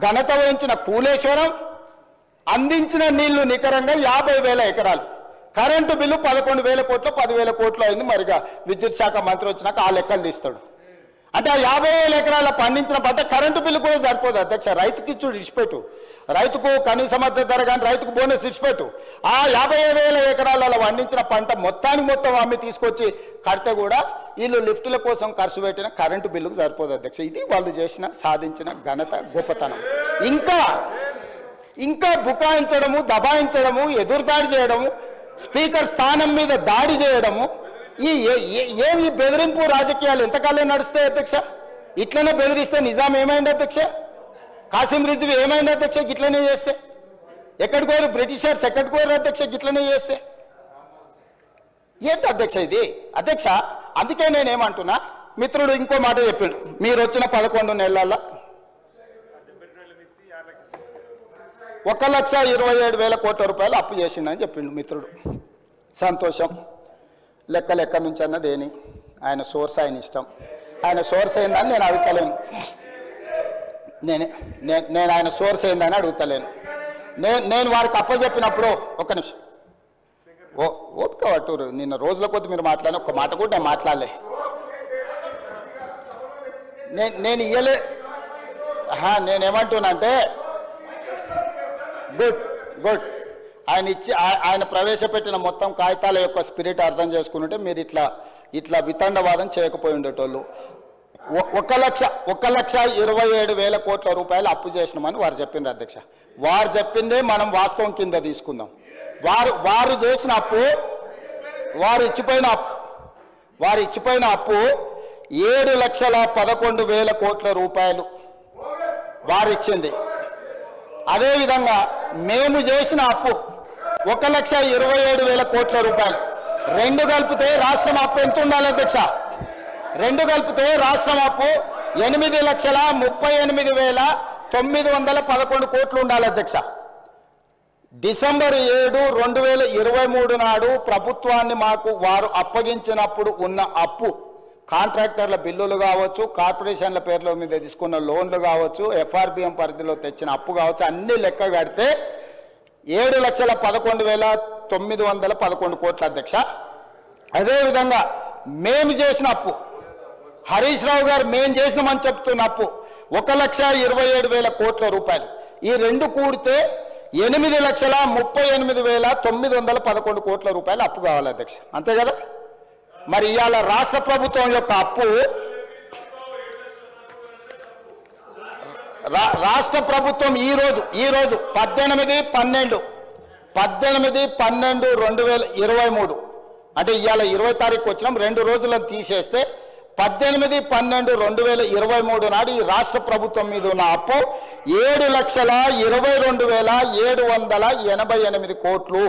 ఘనత వహించిన కూలేశ్వరం అందించిన నీళ్లు నికరంగా 50,000 ఎకరాలు. కరెంటు బిల్లు 11,000 కోట్లు, 10,000 కోట్లు అయింది. మరిగా విద్యుత్ శాఖ మంత్రి వచ్చినాక ఆ లెక్కలు తీస్తాడు. అంటే ఆ 50,000 ఎకరాల పండించిన పంట కరెంటు బిల్లు కూడా సరిపోదు అధ్యక్ష. రైతుకి ఇచ్చుడు ఇచ్చిపెట్టు, రైతుకు కనీస మద్దతు ధర కానీ రైతుకు బోనస్ ఇచ్చిపెట్టు. ఆ 50,000 ఎకరాలలో పండించిన పంట మొత్తం అమ్మి తీసుకొచ్చి కడితే కూడా వీళ్ళు లిఫ్టుల కోసం ఖర్చు పెట్టిన కరెంటు బిల్లుకు సరిపోదు అధ్యక్ష. ఇది వాళ్ళు చేసిన సాధించిన ఘనత, గొప్పతనం. ఇంకా బుకాయించడము, దబాయించడము, ఎదురుదాడి చేయడము, స్పీకర్ స్థానం మీద దాడి చేయడము, ఏమి బెదిరింపు రాజకీయాలు ఎంతకాలం నడుస్తాయి అధ్యక్ష? ఇట్లనే బెదిరిస్తే నిజాం ఏమైంది అధ్యక్ష? కాసిం రిజ్వీ ఏమైంది అధ్యక్ష? గిట్లనే చేస్తే ఎక్కడికి పోయారు బ్రిటిషర్స్? ఎక్కడికి పోయారు అధ్యక్ష? గిట్లనే చేస్తే ఏంటి అధ్యక్ష ఇది? అధ్యక్ష అందుకే నేనేమంటున్నా, మిత్రుడు ఇంకో మాట చెప్పిండు, మీరు వచ్చిన 11 నెలల్లో 1,27,000 కోట్ల రూపాయలు అప్పు చేసిండని చెప్పిండు మిత్రుడు. సంతోషం. లెక్క నుంచి అన్నదేని ఆయన సోర్స్, ఆయన ఇష్టం. ఆయన సోర్స్ ఏందని నేను అడుగుతలేను. నేను ఆయన సోర్స్ ఏందని అడుగుతలేను. నేను వారికి అప్పచెప్పినప్పుడు ఒక్క నిమిషం ఓపిక పట్టురు. నిన్న రోజుల కొద్ది మీరు మాట్లాడిన ఒక్క మాట కూడా నేను మాట్లాడలే. నేను ఇయ్యలే. నేనేమంటున్నా అంటే గుడ్ ఆయన ప్రవేశపెట్టిన మొత్తం కాగితాల యొక్క స్పిరిట్ అర్థం చేసుకుంటే మీరు ఇట్లా వితండవాదం చేయకపోయి ఉండేటోళ్ళు. 1,27,000 కోట్ల రూపాయలు అప్పు చేసినామని వారు చెప్పిండ్రు అధ్యక్ష. వారు చెప్పిందే మనం వాస్తవం కింద తీసుకుందాం. వారు చేసిన అప్పు, వారు ఇచ్చిపోయిన అప్పు 7,11,000 కోట్ల రూపాయలు వారు ఇచ్చింది. అదేవిధంగా మేము చేసిన అప్పు 1,27,000 కోట్ల రూపాయలు. రెండు కలిపితే రాష్ట్రం అప్పు ఎంత ఉండాలి అధ్యక్ష? రెండు కలిపితే రాష్ట్రం అప్పు 8,38,911 కోట్లు ఉండాలి అధ్యక్ష. డిసెంబర్ 7, 2023 నాడు ప్రభుత్వాన్ని మాకు వారు అప్పగించినప్పుడు ఉన్న అప్పు, కాంట్రాక్టర్ల బిల్లులు కావచ్చు, కార్పొరేషన్ల పేర్ల మీద తీసుకున్న లోన్లు కావచ్చు, ఎఫ్ఆర్బిఎం పరిధిలో తెచ్చిన అప్పు కావచ్చు, అన్ని లెక్క కడితే 7,11,911 కోట్ల అధ్యక్ష. అదేవిధంగా మేము చేసిన అప్పు, హరీష్ రావు గారు మేము చేసినామని చెప్తున్న అప్పు 1,27,000 కోట్ల రూపాయలు. ఈ రెండు కూడితే 8,38,911 కోట్ల రూపాయలు అప్పు కావాలి అధ్యక్ష. అంతే కదా? మరి ఇవాళ రాష్ట్ర ప్రభుత్వం యొక్క అప్పు, రాష్ట్ర ప్రభుత్వం ఈ రోజు 18/12/2023 అంటే ఇవాళ 20 తారీఖు వచ్చినాం, 2 రోజులను తీసేస్తే 18/12/2023 నాడు ఈ రాష్ట్ర ప్రభుత్వం మీద ఉన్న అప్పు 7,22,788 కోట్లు.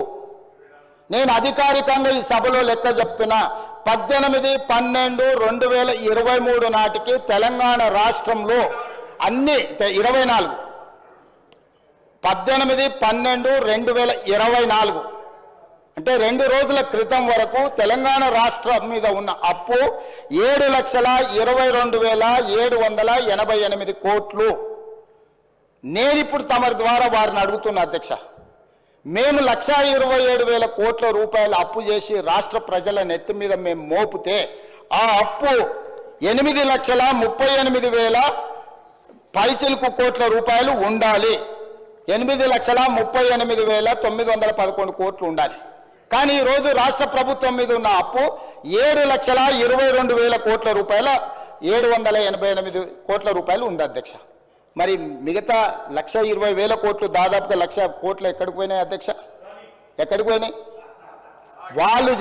నేను అధికారికంగా ఈ సభలో లెక్క చెప్తున్నా. 18/12/2023 నాటికి తెలంగాణ రాష్ట్రంలో అన్ని 24 18/12/2024 అంటే 2 రోజుల క్రితం వరకు తెలంగాణ రాష్ట్రం మీద ఉన్న అప్పు 7,22,788 కోట్లు. నేను ఇప్పుడు తమరి ద్వారా వారిని అడుగుతున్న అధ్యక్ష, మేము 1,27,000 కోట్ల రూపాయలు అప్పు చేసి రాష్ట్ర ప్రజల నెత్తి మీద మేము మోపితే ఆ అప్పు 8,38,000 పైచిలుకు కోట్ల రూపాయలు ఉండాలి. 8,38,911 కోట్లు ఉండాలి. కానీ ఈరోజు రాష్ట్ర ప్రభుత్వం మీద ఉన్న అప్పు 7,22,000 కోట్ల రూపాయల 788 కోట్ల రూపాయలు ఉంది అధ్యక్ష. మరి మిగతా 1,20,000 కోట్లు, దాదాపుగా 1,00,000 కోట్లు ఎక్కడికి పోయినాయి అధ్యక్ష? ఎక్కడికి పోయినాయి? వాళ్ళు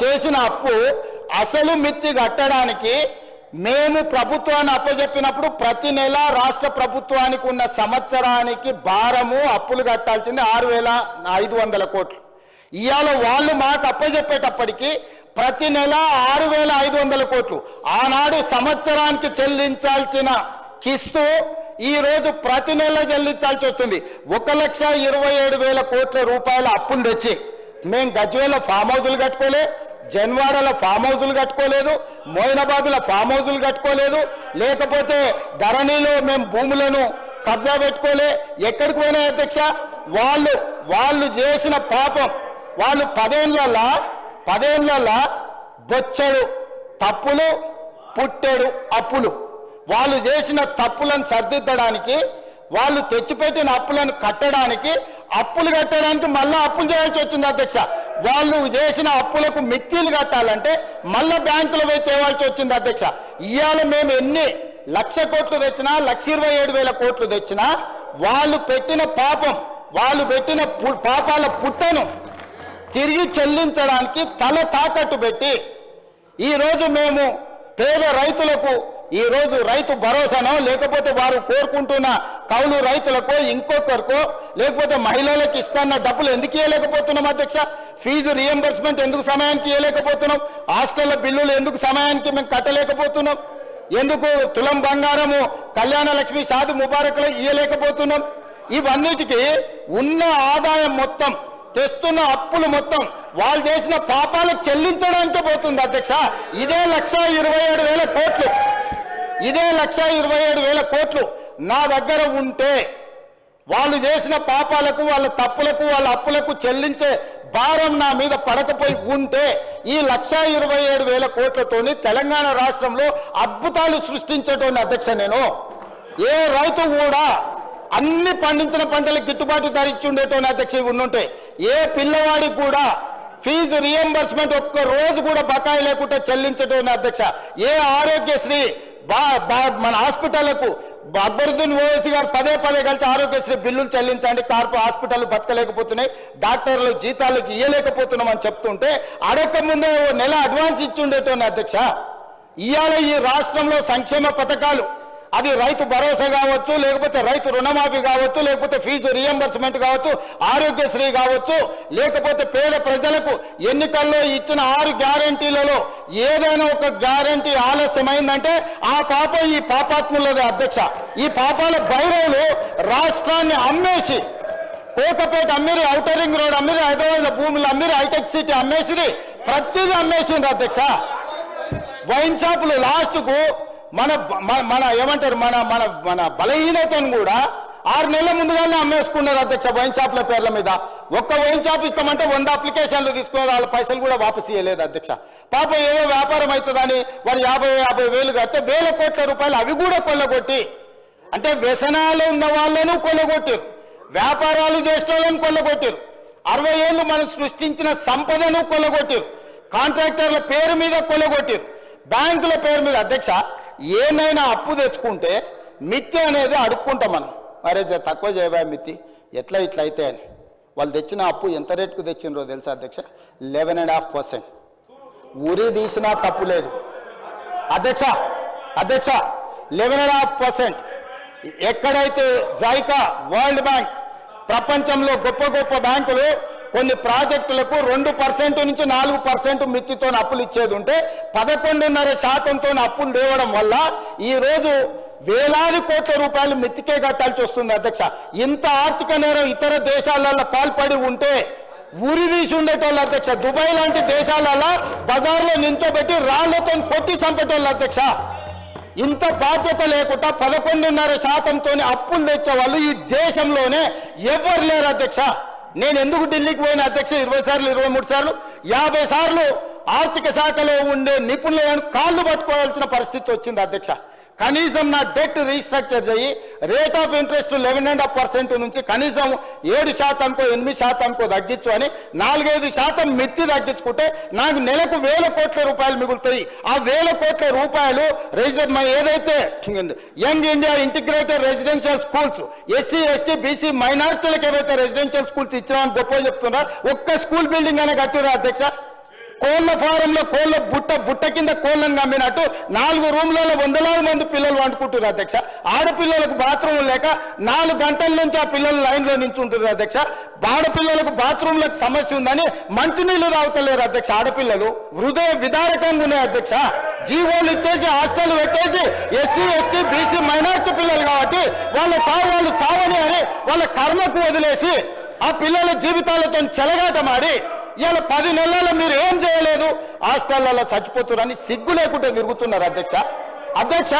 చేసిన అప్పు అసలు మిత్తి కట్టడానికి మేము ప్రభుత్వాన్ని అప్పచెప్పినప్పుడు ప్రతి నెల రాష్ట్ర ప్రభుత్వానికి ఉన్న సంవత్సరానికి భారము అప్పులు కట్టాల్సింది 6,500 కోట్లు. ఇవాళ వాళ్ళు మాకు అప్పచెప్పేటప్పటికి ప్రతి నెల 6,500 కోట్లు. ఆనాడు సంవత్సరానికి చెల్లించాల్సిన కిస్తు ఈ రోజు ప్రతి నెల చెల్లించాల్సి వస్తుంది. 1,27,000 కోట్ల రూపాయల అప్పులు తెచ్చి మేము గజ్వేల ఫామ్ హౌజులు కట్టుకోలే, జన్వాడల ఫామ్ హౌజులు కట్టుకోలేదు, మోయినాబాద్ల ఫామ్ హౌజులు కట్టుకోలేదు, లేకపోతే ధరణిలో మేము భూములను కబ్జా పెట్టుకోలే. ఎక్కడికి పోయినాయి అధ్యక్ష? వాళ్ళు చేసిన పాపం, వాళ్ళు 10 ఏళ్ళ బొచ్చెడు తప్పులు, పుట్టెడు అప్పులు. వాళ్ళు చేసిన తప్పులను సరిదిద్దడానికి, వాళ్ళు తెచ్చిపెట్టిన అప్పులను కట్టడానికి, అప్పులు కట్టడానికి మళ్ళీ అప్పులు చేయాల్సి వచ్చింది అధ్యక్ష. వాళ్ళు చేసిన అప్పులకు మిత్తిలు కట్టాలంటే మళ్ళీ బ్యాంకులో పోయి తేవాల్సి వచ్చింది అధ్యక్ష. ఇవాళ మేము ఎన్ని 1,00,000 కోట్లు తెచ్చినా, 1,27,000 కోట్లు తెచ్చినా వాళ్ళు పెట్టిన పాపం, వాళ్ళు పెట్టిన పాపాల పుట్టను తిరిగి చెల్లించడానికి తల తాకట్టు పెట్టి ఈరోజు మేము పేద రైతులకు ఈరోజు రైతు భరోసానో, లేకపోతే వారు కోరుకుంటున్న కౌలు రైతులకో, ఇంకొకరికో, లేకపోతే మహిళలకు ఇస్తున్న డబ్బులు ఎందుకు ఇవ్వలేకపోతున్నాం అధ్యక్ష? ఫీజు రియంబర్స్మెంట్ ఎందుకు సమయానికి ఇవ్వలేకపోతున్నాం? హాస్టళ్ల బిల్లులు ఎందుకు సమయానికి మేము కట్టలేకపోతున్నాం? ఎందుకు తులం బంగారము కళ్యాణ లక్ష్మి షాది ముబారక్లో ఇవ్వలేకపోతున్నాం? ఇవన్నిటికీ ఉన్న ఆదాయం మొత్తం, తెస్తున్న అప్పులు మొత్తం వాళ్ళు చేసిన పాపాలకు చెల్లించడానికి పోతుంది అధ్యక్ష. ఇదే 1,27,000 కోట్లు, ఇదే 1,27,000 కోట్లు నా దగ్గర ఉంటే వాళ్ళు చేసిన పాపాలకు, వాళ్ళ తప్పులకు, వాళ్ళ అప్పులకు చెల్లించే భారం నా మీద పడకపోయి ఉంటే ఈ 1,27,000 కోట్లతోని తెలంగాణ రాష్ట్రంలో అద్భుతాలు సృష్టించేటోని అధ్యక్ష. నేను ఏ రైతు కూడా అన్ని పండించిన పంటలకు గిట్టుబాటు ధర ఇచ్చి ఉండేటోని అధ్యక్ష ఉండుంటే, ఏ పిల్లవాడికి కూడా ఫీజు రియంబర్స్మెంట్ ఒక్క రోజు కూడా బకాయి లేకుండా చెల్లించడం అధ్యక్ష. ఏ ఆరోగ్యశ్రీ మన హాస్పిటళ్లకు అక్బరుద్దీన్ ఓవైసీ గారు పదే కలిసి ఆరోగ్యశ్రీ బిల్లులు చెల్లించండి, హాస్పిటల్ బతకలేకపోతున్నాయి, డాక్టర్లు జీతాలకు ఇయ్యలేకపోతున్నాం అని చెప్తుంటే అడగక ముందే నెల అడ్వాన్స్ ఇచ్చి ఉండేటోని అధ్యక్ష. ఇవాళ ఈ రాష్ట్రంలో సంక్షేమ పథకాలు అది రైతు భరోసా కావచ్చు, లేకపోతే రైతు రుణమాఫీ కావచ్చు, లేకపోతే ఫీజు రియంబర్స్మెంట్ కావచ్చు, ఆరోగ్యశ్రీ కావచ్చు, లేకపోతే పేద ప్రజలకు ఎన్నికల్లో ఇచ్చిన 6 గ్యారంటీలలో ఏదైనా ఒక గ్యారంటీ ఆలస్యమైందంటే ఆ పాపం ఈ పాపాత్ములదే అధ్యక్ష. ఈ పాపాల భైరవులు రాష్ట్రాన్ని అమ్మేసి కోకపేట అమ్మిరి, ఔటర్ రింగ్ రోడ్ అమ్మిరి, హైదరాబాద్ భూములు అమ్మిరి, హైటెక్ సిటీ అమ్మేసిరి, ప్రతిదీ అమ్మేసింది అధ్యక్ష. వైన్ షాపులు లాస్ట్కు మన ఏమంటారు మన బలహీనతను కూడా 6 నెలల ముందుగానే అమ్మేసుకున్నారు అధ్యక్ష వైన్ షాపుల పేర్ల మీద. ఒక్క వైన్ షాప్ ఇస్తామంటే 100 అప్లికేషన్లు తీసుకున్నారు, వాళ్ళ పైసలు కూడా వాపసు ఇవ్వలేదు అధ్యక్ష. పాప ఏదో వ్యాపారం అవుతుందని వారు 50 వేలు కడితే 1000 కోట్ల రూపాయలు అవి కూడా కొల్లగొట్టి, అంటే వ్యసనాలు ఉన్న వాళ్ళను కొల్లగొట్టారు, వ్యాపారాలు చేసిన వాళ్ళని కొల్లగొట్టారు, 60 ఏళ్ళు మనం సృష్టించిన సంపదను కొల్లగొట్టారు, కాంట్రాక్టర్ల పేరు మీద కొల్లగొట్టారు, బ్యాంకుల పేరు మీద. అధ్యక్ష, ఏమైనా అప్పు తెచ్చుకుంటే మిత్తి అనేది అడుక్కుంటాం మనం, అరే తక్కువ చేయబా మిత్తి ఎట్లా ఇట్లా అయితే అని. వాళ్ళు తెచ్చిన అప్పు ఎంత రేటుకు తెచ్చినరో తెలుసా అధ్యక్ష? 11.5%. ఉరి తీసినా తప్పు లేదు అధ్యక్ష. 11.5%. ఎక్కడైతే జైకా, వరల్డ్ బ్యాంక్, ప్రపంచంలో గొప్ప బ్యాంకులు కొన్ని ప్రాజెక్టులకు 2% నుంచి 4% మిత్తితో అప్పులు ఇచ్చేది ఉంటే 11.5%తో అప్పులు తేవడం వల్ల ఈరోజు వేలాది కోట్ల రూపాయలు మిత్తికే కట్టాల్సి వస్తుంది అధ్యక్ష. ఇంత ఆర్థిక నేరం ఇతర దేశాలలో పాల్పడి ఉంటే ఊరి తీసి ఉండేటోళ్ళు అధ్యక్ష. దుబాయ్ లాంటి దేశాలలో బజార్లో నించోబెట్టి రాళ్లతో కొట్టి చంపేటోళ్ళు అధ్యక్ష. ఇంత బాధ్యత లేకుండా 11.5%తో అప్పులు తెచ్చే వాళ్ళు ఈ దేశంలోనే ఎవరు లేరు అధ్యక్ష. నేను ఎందుకు ఢిల్లీకి పోయిన అధ్యక్ష 20 సార్లు 23 సార్లు 50 సార్లు ఆర్థిక శాఖలో ఉండే నిపుణులను కాళ్ళు పట్టుకోవాల్సిన పరిస్థితి వచ్చింది అధ్యక్ష. కనీసం నా డెట్ రీస్ట్రక్చర్ చేయి, రేట్ ఆఫ్ ఇంట్రెస్ట్ 11.5% నుంచి కనీసం 7%కో 8%కో తగ్గించు అని 4-5% మిత్తి తగ్గించుకుంటే నాకు నెలకు 1000 కోట్ల రూపాయలు మిగులుతాయి. ఆ 1000 కోట్ల రూపాయలు ఏదైతే young India integrated residential schools SC ST BC మైనారిటీలకు ఏవైతే రెసిడెన్షియల్ స్కూల్స్ ఇచ్చామని గొప్ప చెప్తున్నారు, ఒక్క స్కూల్ బిల్డింగ్ అనే కట్టిరా అధ్యక్ష. కోళ్ళ ఫారంలో కోళ్ళ బుట్ట కింద కోళ్ళను కమ్మినట్టు 4 రూమ్లలో 100,000 మంది పిల్లలు వండుకుంటున్నారు అధ్యక్ష. ఆడపిల్లలకు బాత్రూమ్ లేక 4 గంటల నుంచి ఆ పిల్లలు లైన్లో నించుంటున్నారు అధ్యక్ష. ఆడపిల్లలకు బాత్రూమ్లకు సమస్య ఉందని మంచినీళ్ళు తాగుతలేరు అధ్యక్ష. ఆడపిల్లలు హృదయ విదారకంగా ఉన్నాయి అధ్యక్ష. జీవోలు ఇచ్చేసి హాస్టల్ పెట్టేసి ఎస్సీ ఎస్టీ బీసీ మైనారిటీ పిల్లలు కాబట్టి వాళ్ళు చావని అని వాళ్ళ కర్మకు వదిలేసి ఆ పిల్లల జీవితాలతో చెలగాటమాడి ఇలా 10 నెలల్లో మీరు ఏం చేయలేదు, హాస్టళ్లలో చచ్చిపోతున్నారని సిగ్గు లేకుండా తిరుగుతున్నారు అధ్యక్ష.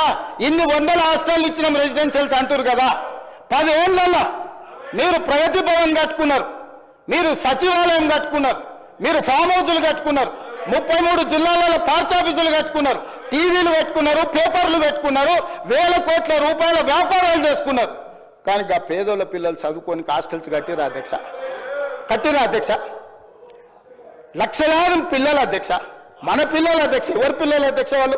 ఇన్ని 100 హాస్టల్ ఇచ్చిన రెసిడెన్షియల్స్ అంటారు కదా, 10 ఏళ్లలో మీరు ప్రగతి భవన్ కట్టుకున్నారు, మీరు సచివాలయం కట్టుకున్నారు, మీరు ఫామ్ హౌజులు కట్టుకున్నారు, 33 జిల్లాలలో పార్టీ ఆఫీసులు కట్టుకున్నారు, టీవీలు పెట్టుకున్నారు, పేపర్లు పెట్టుకున్నారు, 1000 కోట్ల రూపాయల వ్యాపారాలు చేసుకున్నారు. కానీ ఆ పేదోళ్ళ పిల్లలు చదువుకొని హాస్టల్స్ కట్టిరా అధ్యక్ష. లక్షలాది పిల్లలు అధ్యక్ష, మన పిల్లలు అధ్యక్ష. ఎవరి పిల్లలు అధ్యక్ష? వాళ్ళు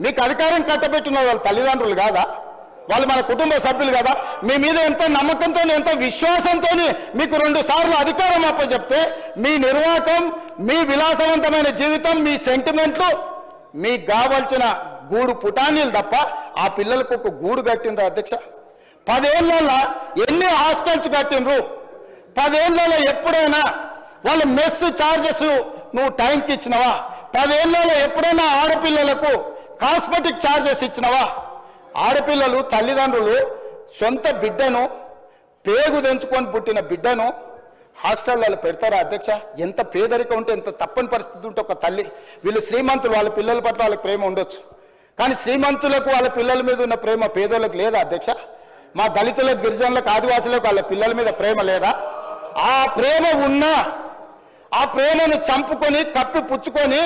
మీకు అధికారం కట్టబెట్టిన వాళ్ళ తల్లిదండ్రులు కాదా? వాళ్ళు మన కుటుంబ సభ్యులు కదా? మీ మీద ఎంత నమ్మకంతో ఎంత విశ్వాసంతో మీకు 2 సార్లు అధికారం అప్పచెప్తే మీ నిర్వాహకం, మీ విలాసవంతమైన జీవితం, మీ సెంటిమెంట్లు, మీకు కావాల్సిన గూడు పుటానీలు తప్ప ఆ పిల్లలకు ఒక గూడు కట్టినరు అధ్యక్ష. 10 ఏళ్లలో ఎన్ని హాస్టల్స్ కట్టినరు? 10 ఏళ్లలో ఎప్పుడైనా వాళ్ళ మెస్ ఛార్జెస్ నువ్వు టైంకి ఇచ్చినవా? 10 ఏళ్లలో ఎప్పుడైనా ఆడపిల్లలకు కాస్మెటిక్ ఛార్జెస్ ఇచ్చినవా? ఆడపిల్లలు తల్లిదండ్రులు సొంత బిడ్డను, పేగు తెంచుకొని పుట్టిన బిడ్డను హాస్టళ్లలో పెడతారా అధ్యక్ష? ఎంత పేదరికం ఉంటే, ఎంత తప్పని పరిస్థితి ఉంటే ఒక తల్లి, వీళ్ళు శ్రీమంతులు, వాళ్ళ పిల్లల పట్ల వాళ్ళకి ప్రేమ ఉండొచ్చు, కానీ శ్రీమంతులకు వాళ్ళ పిల్లల మీద ఉన్న ప్రేమ పేదోళ్ళకి లేదా అధ్యక్ష? మా దళితులకు, గిరిజనులకు, ఆదివాసులకు వాళ్ళ పిల్లల మీద ప్రేమ లేదా? ఆ ప్రేమ ఉన్నా ఆ ప్రేమను చంపుకొని కప్పి పుచ్చుకొని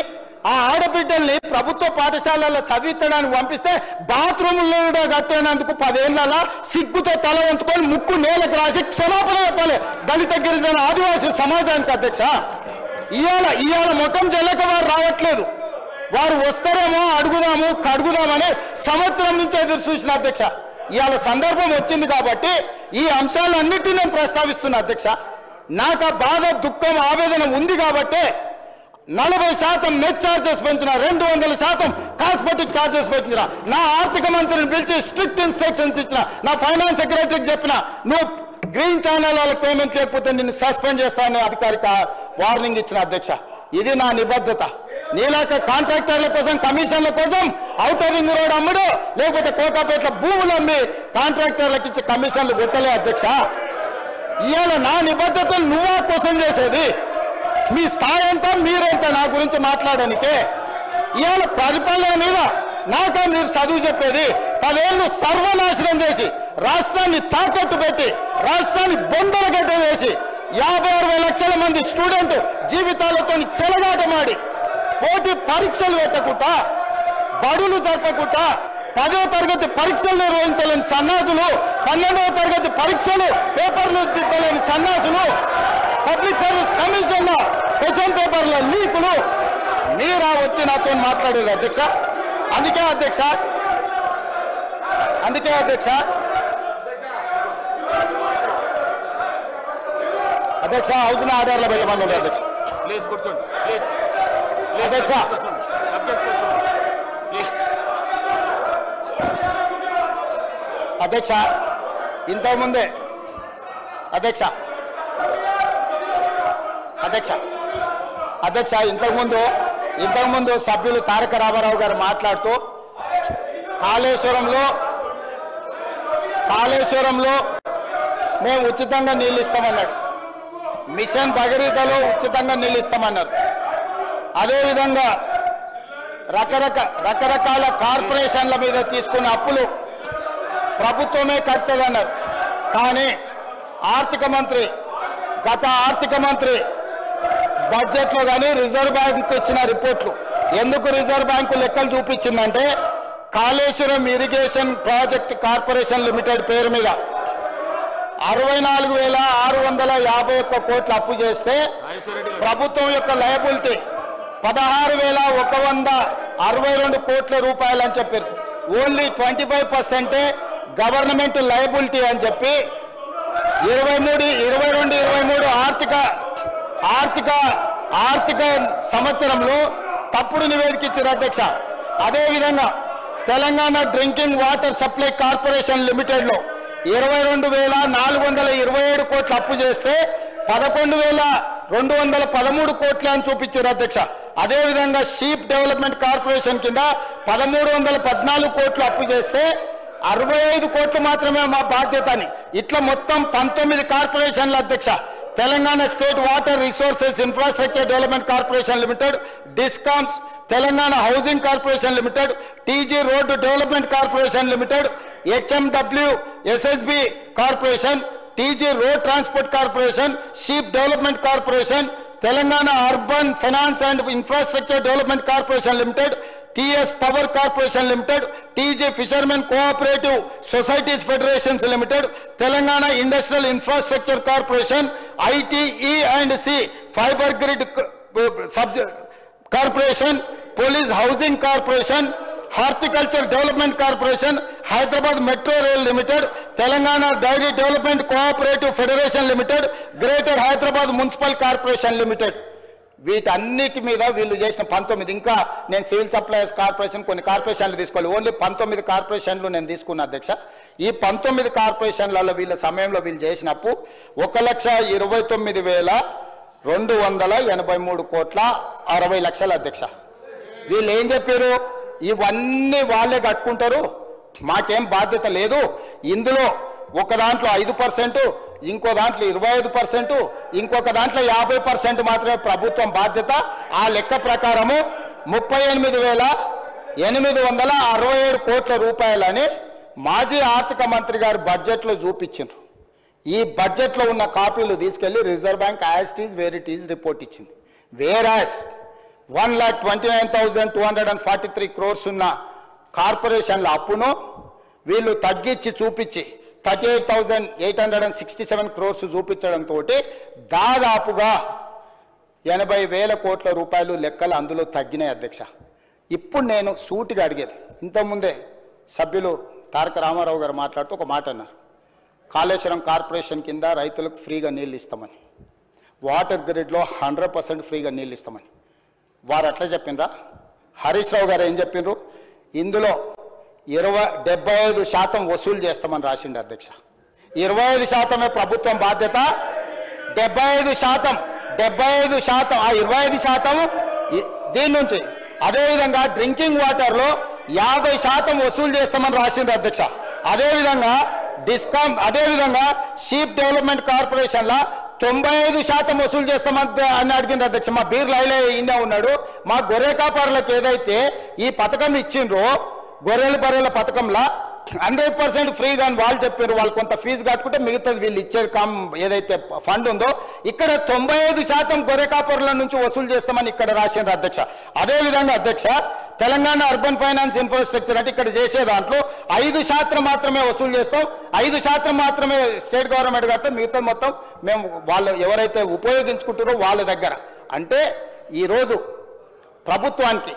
ఆ ఆడబిడ్డల్ని ప్రభుత్వ పాఠశాలలో చదివించడానికి పంపిస్తే బాత్రూంలో కట్టేనందుకు 10 ఏళ్లలో సిగ్గుతో తల వంచుకొని ముక్కు నేలకు రాసి క్షమాపణ చెప్పాలి దళిత గిరిజన ఆదివాసీ సమాజానికి అధ్యక్ష. ఇవాళ ముఖం చెల్లక వారు రావట్లేదు. వారు వస్తారేమో కడుగుదామని సంవత్సరం నుంచి ఎదురు చూసిన అధ్యక్ష. ఇవాళ సందర్భం వచ్చింది కాబట్టి ఈ అంశాలన్నిటినీ నేను ప్రస్తావిస్తున్నా అధ్యక్ష. నాకు ఆ బాధ, దుఃఖం, ఆవేదన ఉంది కాబట్టి 40% నెట్ ఛార్జెస్ పెంచిన, 200% కాస్మెటిక్ ఛార్జెస్ పెంచిన, నా ఆర్థిక మంత్రిని పిలిచి స్ట్రిక్ట్ ఇన్స్ట్రక్షన్స్ ఇచ్చిన, నా ఫైనాన్స్ సెక్రటరీకి చెప్పిన, నువ్వు గ్రీన్ ఛానల్ వాళ్ళకి పేమెంట్ లేకపోతే నిన్ను సస్పెండ్ చేస్తానని అధికారిక వార్నింగ్ ఇచ్చిన అధ్యక్ష. ఇది నా నిబద్ధత. నీలాక కాంట్రాక్టర్ల కోసం, కమిషన్ల కోసం ఔటర్ రింగ్ రోడ్ అమ్ముడు, లేకపోతే కోకాపేటలో భూములు అమ్మి కాంట్రాక్టర్లకు ఇచ్చి కమిషన్లు కొట్టలే అధ్యక్ష. ఇవాళ నా నిబద్ధతను నువ్వా కోసం చేసేది? మీ స్థాయి ఎంత, మీరెంత నా గురించి మాట్లాడడానికే? ఇవాళ పరిపాలన మీద నాకా మీరు చదువు చెప్పేది? 10 ఏళ్ళు సర్వనాశనం చేసి, రాష్ట్రాన్ని తాకట్టు పెట్టి, రాష్ట్రాన్ని బొందలగడ్డ వేసి, 56 లక్షల మంది స్టూడెంట్ జీవితాలతో చెలగాటమాడి, పోటీ పరీక్షలు పెట్టకుండా, బడులు జరపకుండా, 10వ తరగతి పరీక్షలు నిర్వహించలేని సన్నాసులు, 12వ తరగతి పరీక్షలు పేపర్లు దిద్దలేని సన్నాసులు, పబ్లిక్ సర్వీస్ కమిషన్ క్వశ్చన్ పేపర్ల లీకులు మీరా వచ్చి నాతో మాట్లాడేది అధ్యక్ష. అందుకే అధ్యక్ష హౌస్ ఆర్డర్లో పెట్టమని ఉంది అధ్యక్ష. ప్లీజ్ కూర్చోండి. ప్లీజ్ అధ్యక్ష అధ్యక్ష ఇంతకుముందే అధ్యక్ష ఇంతకుముందు సభ్యులు తారక రామారావు గారు మాట్లాడుతూ కాళేశ్వరంలో మేము ఉచితంగా నీళ్ళు ఇస్తామన్నాడు. మిషన్ భగీరథలో ఉచితంగా నీళ్ళు ఇస్తామన్నారు. అదేవిధంగా రకరకాల కార్పొరేషన్ల మీద తీసుకున్న అప్పులు ప్రభుత్వమే కట్టదన్నారు. కానీ గత ఆర్థిక మంత్రి బడ్జెట్లో కానీ రిజర్వ్ బ్యాంక్ ఇచ్చిన రిపోర్ట్లు, ఎందుకు రిజర్వ్ బ్యాంకు లెక్కలు చూపించిందంటే, Kaleshwaram irrigation project corporation limited పేరు మీద 64,651 కోట్లు అప్పు చేస్తే ప్రభుత్వం యొక్క లయబిలిటీ 16,162 కోట్ల రూపాయలు అని చెప్పారు. ఓన్లీ 25% గవర్నమెంట్ లయబిలిటీ అని చెప్పి 22-23 ఆర్థిక సంవత్సరంలో తప్పుడు నివేదిక ఇచ్చారు అధ్యక్ష. అదేవిధంగా Telangana drinking water supply corporation లిమిటెడ్లో 22,427 కోట్లు అప్పు చేస్తే 11,213 కోట్లు అని చూపించారు అధ్యక్ష. అదేవిధంగా షీప్ డెవలప్మెంట్ కార్పొరేషన్ కింద 1,314 కోట్లు అప్పు చేస్తే 65 కోట్లు మాత్రమే మా బాధ్యత అని, ఇట్లా మొత్తం 19 కార్పొరేషన్ల అధ్యక్ష. Telangana state water resources infrastructure development corporation limited, discoms, Telangana housing corporation limited, TG road development corporation limited, HMW SSB corporation, TG road transport corporation, sheep development corporation, Telangana urban finance and infrastructure development corporation limited, TS power corporation limited, TG fishermen cooperative societies federations limited, Telangana industrial infrastructure corporation, ITE&C fibre grid corporation, police housing corporation, horticulture development corporation, Hyderabad metro rail limited, Telangana dairy development cooperative federation limited, greater Hyderabad municipal corporation limited. వీటన్నిటి మీద వీళ్ళు చేసిన 19, ఇంకా నేను civil supplies corporation కొన్ని కార్పొరేషన్లు తీసుకోవాలి, only 19 కార్పొరేషన్లు నేను తీసుకున్నా అధ్యక్ష. ఈ 19 కార్పొరేషన్లలో వీళ్ళ సమయంలో వీళ్ళు చేసినప్పు 1,29,283 కోట్ల 60 లక్షల అధ్యక్ష. వీళ్ళు ఏం చెప్పారు? ఇవన్నీ వాళ్ళే కట్టుకుంటారు, మాకేం బాధ్యత లేదు, ఇందులో ఒక దాంట్లో 5%, ఇంకో దాంట్లో 25%, ఇంకొక దాంట్లో 50% మాత్రమే ప్రభుత్వం బాధ్యత. ఆ లెక్క ప్రకారము 38,867 కోట్ల రూపాయలని మాజీ ఆర్థిక మంత్రి గారు బడ్జెట్లో చూపించారు. ఈ బడ్జెట్లో ఉన్న కాపీలు తీసుకెళ్లి reserve bank as it is where it is report ఇచ్చింది. వేరాస్ 1,29,243 crores ఉన్న కార్పొరేషన్ల అప్పును వీళ్ళు తగ్గించి చూపించి 38,867 crores చూపించడంతో దాదాపుగా 80,000 కోట్ల రూపాయలు లెక్కలు అందులో తగ్గినాయి అధ్యక్ష. ఇప్పుడు నేను సూటిగా అడిగేది, ఇంతకుముందే సభ్యులు తారక రామారావు గారు మాట్లాడుతూ ఒక మాట అన్నారు, కాళేశ్వరం కార్పొరేషన్ కింద రైతులకు ఫ్రీగా నీళ్ళు ఇస్తామని, వాటర్ గ్రిడ్లో 100% ఫ్రీగా నీళ్ళు ఇస్తామని. వారు అట్లా చెప్పిండ్రా? హరీష్ రావు గారు ఏం చెప్పిండ్రు? ఇందులో 75% వసూలు చేస్తామని రాసిండు అధ్యక్ష. 25% ప్రభుత్వం బాధ్యత, 75% ఆ 25% దీని నుంచి. అదేవిధంగా డ్రింకింగ్ వాటర్లో 50% వసూలు చేస్తామని రాసింది అధ్యక్ష. అదేవిధంగా అదేవిధంగా షీప్ డెవలప్మెంట్ కార్పొరేషన్లో 95% వసూలు చేస్తామని అడిగింది అధ్యక్ష. మా బీర్ లైలే ఈయన ఉన్నాడు. మా గొర్రె కాపరులకు ఏదైతే ఈ పథకం ఇచ్చిండ్రో, గొర్రెల బర్రెల పథకంలో 100% ఫ్రీగా అని వాళ్ళు చెప్పారు. వాళ్ళు కొంత ఫీజు కట్టుకుంటే మిగతాది వీళ్ళు ఇచ్చేది ఏదైతే ఫండ్ ఉందో, ఇక్కడ 95% గొర్రె కాపరుల నుంచి వసూలు చేస్తామని ఇక్కడ రాసిండ్రు అధ్యక్ష. అదేవిధంగా అధ్యక్ష, తెలంగాణ అర్బన్ ఫైనాన్స్ ఇన్ఫ్రాస్ట్రక్చర్ అంటే ఇక్కడ చేసే దాంట్లో 5% మాత్రమే వసూలు చేస్తాం, 5% మాత్రమే స్టేట్ గవర్నమెంట్ కడతాం, మిగతా మొత్తం మేము వాళ్ళు ఎవరైతే ఉపయోగించుకుంటారో వాళ్ళ దగ్గర. అంటే ఈరోజు ప్రభుత్వానికి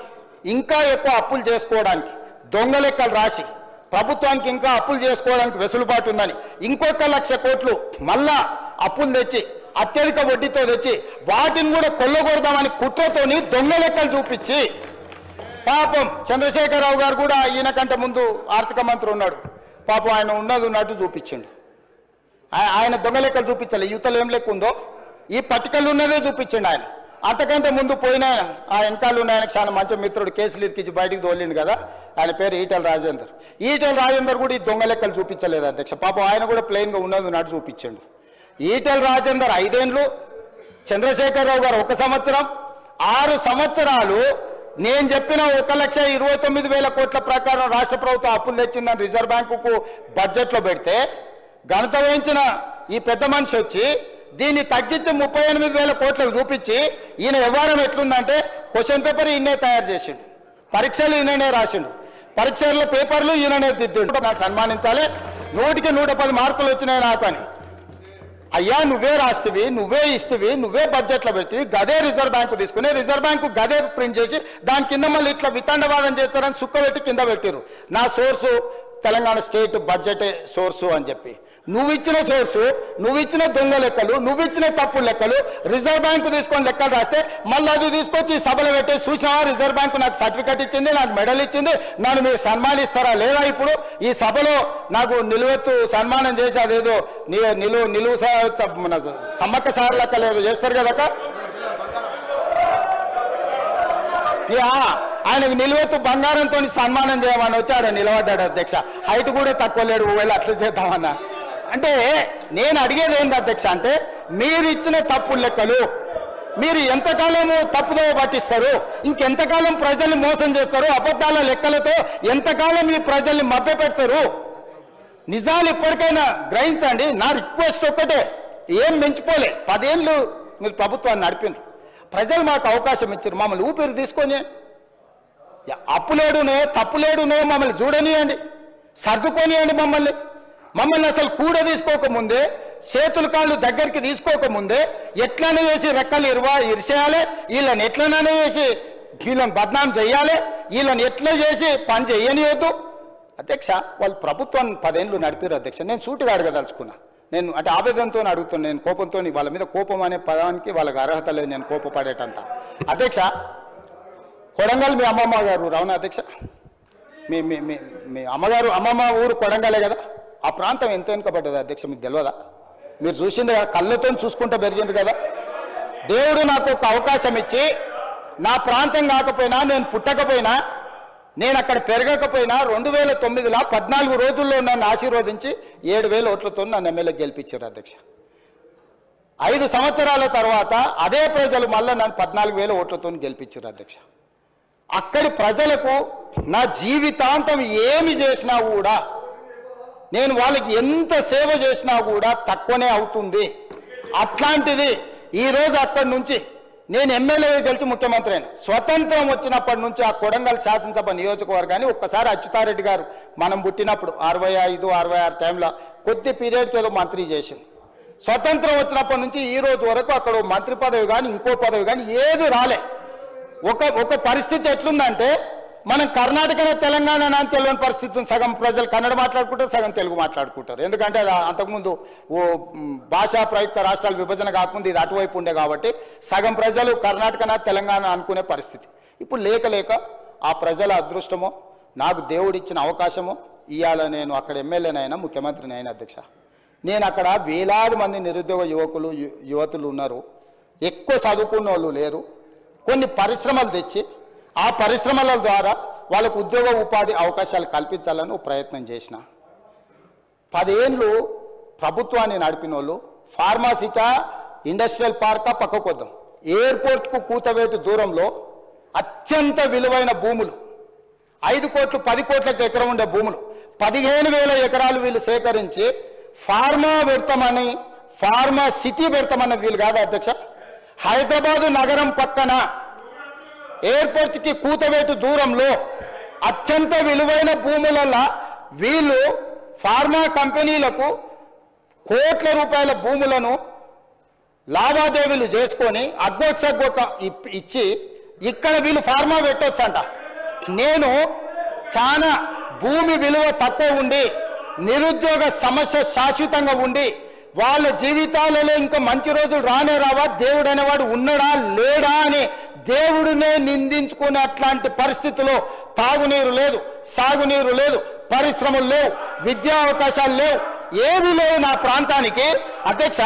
ఇంకా ఎక్కువ అప్పులు చేసుకోవడానికి దొంగ లెక్కలు రాసి ప్రభుత్వానికి ఇంకా అప్పులు చేసుకోవడానికి వెసులుబాటు ఉందని ఇంకొక 1,00,000 కోట్లు మళ్ళా అప్పులు తెచ్చి అత్యధిక వడ్డీతో తెచ్చి వాటిని కూడా కొల్లగొడదామని కుట్రతోని దొంగ లెక్కలు చూపించి, పాపం చంద్రశేఖరరావు గారు కూడా ఈయన కంటే ముందు ఆర్థిక మంత్రి ఉన్నాడు, పాపం ఆయన ఉన్నట్టు చూపించిండు. ఆయన దొంగ లెక్కలు చూపించాలి. యువతలు ఏం లెక్క ఉందో ఈ పట్టికలు ఉన్నదే చూపించండి. ఆయన అంతకంటే ముందు పోయిన ఆయన ఆ వెనకాల ఉన్న ఆయనకు చాలా మంచి మిత్రుడు కేసులు ఇచ్చి బయటికి తోలిండు కదా, ఆయన పేరు ఈటెల రాజేందర్ కూడా ఈ దొంగ లెక్కలు చూపించలేదు అధ్యక్ష. పాపం ఆయన కూడా ప్లెయిన్గా ఉన్నట్టు చూపించండు. ఈటెల రాజేందర్ 5 ఏళ్ళు, చంద్రశేఖరరావు గారు 1 సంవత్సరం, 6 సంవత్సరాలు నేను చెప్పిన 1,29,000 కోట్ల ప్రకారం రాష్ట్ర ప్రభుత్వం అప్పులు తెచ్చిందని రిజర్వ్ బ్యాంకుకు బడ్జెట్లో పెడితే, ఘనత వహించిన ఈ పెద్ద మనిషి వచ్చి దీన్ని తగ్గించి 38,000 కోట్లకు చూపించి ఈయన వ్యవహారం ఎట్లుందంటే క్వశ్చన్ పేపర్ ఈయనే తయారు చేసిండు, పరీక్షలు ఈయననే రాసిండు, పరీక్షల పేపర్లు ఈయననే దిద్దిండు. నాకు సన్మానించాలి. 100కి 110 మార్కులు వచ్చినాయి నాకు అని. అయ్యా నువ్వే రాస్తేవి, నువ్వే ఇస్తేవి, నువ్వే బడ్జెట్లో పెడతావి, గదే రిజర్వ్ బ్యాంకు తీసుకుని రిజర్వ్ బ్యాంకు గదే ప్రింట్ చేసి దాని కింద మళ్ళీ ఇట్లా వితండవాదం చేస్తారని సుక్క పెట్టి కింద పెట్టారు. నా సోర్సు తెలంగాణ స్టేట్ బడ్జెటే సోర్సు అని చెప్పి నువ్వు ఇచ్చిన సోర్సు, నువ్వు ఇచ్చిన దొంగ లెక్కలు, నువ్వు ఇచ్చిన తప్పుడు లెక్కలు రిజర్వ్ బ్యాంకు తీసుకొని లెక్కలు రాస్తే మళ్ళీ అది తీసుకొచ్చి సభలో పెట్టే సూచన రిజర్వ్ బ్యాంకు నాకు సర్టిఫికెట్ ఇచ్చింది, నాకు మెడల్ ఇచ్చింది, నన్ను మీరు సన్మానిస్తారా లేదా? ఇప్పుడు ఈ సభలో నాకు నిలువెత్తు సన్మానం చేసి అదేదో నిలువు మన సమ్మక్క సార్ లెక్క లేదు చేస్తారు కదక్క. ఆయనకు నిలువెత్తు బంగారంతో సన్మానం చేయమని వచ్చి ఆడ నిలబడ్డాడు అధ్యక్ష. హైట్ కూడా తక్కువ లేడు, ఒకవేళ అట్లా చేద్దామన్నా. అంటే నేను అడిగేది ఏంటి అధ్యక్ష అంటే, మీరు ఇచ్చిన తప్పు లెక్కలు మీరు ఎంతకాలము తప్పుదో పట్టిస్తారు, ఇంకెంతకాలం ప్రజల్ని మోసం చేస్తారు, అబద్ధాల లెక్కలతో ఎంతకాలం ఈ ప్రజల్ని మభ్యపెడతారు? నిజాలు ఇప్పటికైనా గ్రహించండి. నా రిక్వెస్ట్ ఒక్కటే, ఏం మించిపోలే, 10 ఏళ్ళు మీరు ప్రభుత్వాన్ని నడిపినారు, ప్రజలు మాకు అవకాశం ఇచ్చారు, మమ్మల్ని ఊపిరి తీసుకొని అప్పులేడునే తప్పులేడునే మమ్మల్ని చూడనియండి, సర్దుకొనియండి. మమ్మల్ని అసలు కూడ తీసుకోకముందే, చేతులు కాళ్ళు దగ్గరికి తీసుకోకముందే ఎట్లనే చేసి రెక్కలు ఇరిసేయాలి, వీళ్ళని ఎట్లనే చేసి వీళ్ళని బద్నాం చేయాలి, వీళ్ళని ఎట్లా చేసి పని చేయనియొద్దు. అధ్యక్ష వాళ్ళు ప్రభుత్వాన్ని 10 ఏళ్ళు నడిపారు అధ్యక్ష. నేను సూటిగా అడగదలుచుకున్నా, నేను అంటే ఆవేదనతో అడుగుతున్నాను, నేను కోపంతో, వాళ్ళ మీద కోపం అనే పదానికి వాళ్ళకి అర్హత లేదు, నేను కోపపడేటంత. అధ్యక్ష కొడంగల్ మీ అమ్మమ్మ గారు రావునా అధ్యక్ష? మీ మీ మీ అమ్మమ్మ ఊరు కొడంగలే కదా? ఆ ప్రాంతం ఎంత వెనుకబడ్డది అధ్యక్ష మీకు తెలియదా? మీరు చూసింది కదా, కళ్ళతో చూసుకుంటూ పెరిగింది కదా. దేవుడు నాకు ఒక అవకాశం ఇచ్చి నా ప్రాంతం కాకపోయినా, నేను పుట్టకపోయినా, నేను అక్కడ పెరగకపోయినా 2009లో 14 రోజుల్లో నన్ను ఆశీర్వదించి 7,000 ఓట్లతో నన్ను ఎమ్మెల్యే గెలిపించారు అధ్యక్ష. 5 సంవత్సరాల తర్వాత అదే ప్రజలు మళ్ళీ నన్ను 14,000 ఓట్లతో గెలిపించారు అధ్యక్ష. అక్కడి ప్రజలకు నా జీవితాంతం ఏమి చేసినా కూడా, నేను వాళ్ళకి ఎంత సేవ చేసినా కూడా తక్కువనే అవుతుంది. అట్లాంటిది ఈరోజు అక్కడి నుంచి నేను ఎమ్మెల్యే గెలిచి ముఖ్యమంత్రి అయిన, స్వతంత్రం వచ్చినప్పటి నుంచి ఆ కొడంగల్ శాసనసభ నియోజకవర్గాన్ని ఒక్కసారి అచ్యుతారెడ్డి గారు మనం పుట్టినప్పుడు 65, 66 టైంలో కొద్ది పీరియడ్కి ఏదో మంత్రి చేసింది. స్వతంత్రం వచ్చినప్పటి నుంచి ఈ రోజు వరకు అక్కడ మంత్రి పదవి కానీ ఇంకో పదవి కానీ ఏది రాలే. ఒక పరిస్థితి ఎట్లుందంటే మనం కర్ణాటకనే తెలంగాణ అని తెలియని పరిస్థితి ఉంది. సగం ప్రజలు కన్నడ మాట్లాడుకుంటారు, సగం తెలుగు మాట్లాడుకుంటారు. ఎందుకంటే అంతకుముందు భాషా ప్రయుక్త రాష్ట్రాల విభజన కాకముందు ఇది అటువైపు ఉండే కాబట్టి సగం ప్రజలు కర్ణాటకన తెలంగాణ అనుకునే పరిస్థితి. ఇప్పుడు లేక ఆ ప్రజల అదృష్టమో నాకు దేవుడిచ్చిన అవకాశమో ఇవాళ నేను అక్కడ ఎమ్మెల్యేనైనా ముఖ్యమంత్రినైనా అధ్యక్ష. నేను అక్కడ వేలాది మంది నిరుద్యోగ యువతులు ఉన్నారు, ఎక్కువ చదువుకున్న వాళ్ళు లేరు. కొన్ని పరిశ్రమలు తెచ్చి ఆ పరిశ్రమల ద్వారా వాళ్ళకు ఉద్యోగ ఉపాధి అవకాశాలు కల్పించాలని ప్రయత్నం చేసిన. 10 ఏళ్ళు ప్రభుత్వాన్ని నడిపిన వాళ్ళు ఫార్మాసిటా ఇండస్ట్రియల్ పార్కా పక్కకొద్దాం, ఎయిర్పోర్ట్కు కూతవేటు దూరంలో అత్యంత విలువైన భూములు 5 కోట్లు 10 కోట్లకు ఎకరం ఉండే భూములు 15,000 ఎకరాలు వీళ్ళు సేకరించి ఫార్మా పెడతామని ఫార్మా సిటీ పెడతామన్నది వీళ్ళు కాదు అధ్యక్ష. హైదరాబాదు నగరం పక్కన ఎయిర్పోర్ట్కి కూతవేటు దూరంలో అత్యంత విలువైన భూములలో వీళ్ళు ఫార్మా కంపెనీలకు కోట్ల రూపాయల భూములను లావాదేవీలు చేసుకొని అగ్గొక్క ఇచ్చి ఇక్కడ వీళ్ళు ఫార్మా పెట్టొచ్చంట. నేను చాలా భూమి విలువ తక్కువ ఉండి నిరుద్యోగ సమస్య శాశ్వతంగా ఉండి వాళ్ళ జీవితాలలో ఇంకా మంచి రోజులు రానే రావా, దేవుడు అనేవాడు ఉన్నాడా లేడా అని దేవుడినే నిందించుకునే అట్లాంటి పరిస్థితుల్లో తాగునీరు లేదు, సాగునీరు లేదు, పరిశ్రమలు లేవు, విద్యా అవకాశాలు లేవు, ఏమీ లేవు నా ప్రాంతానికి. అధ్యక్ష,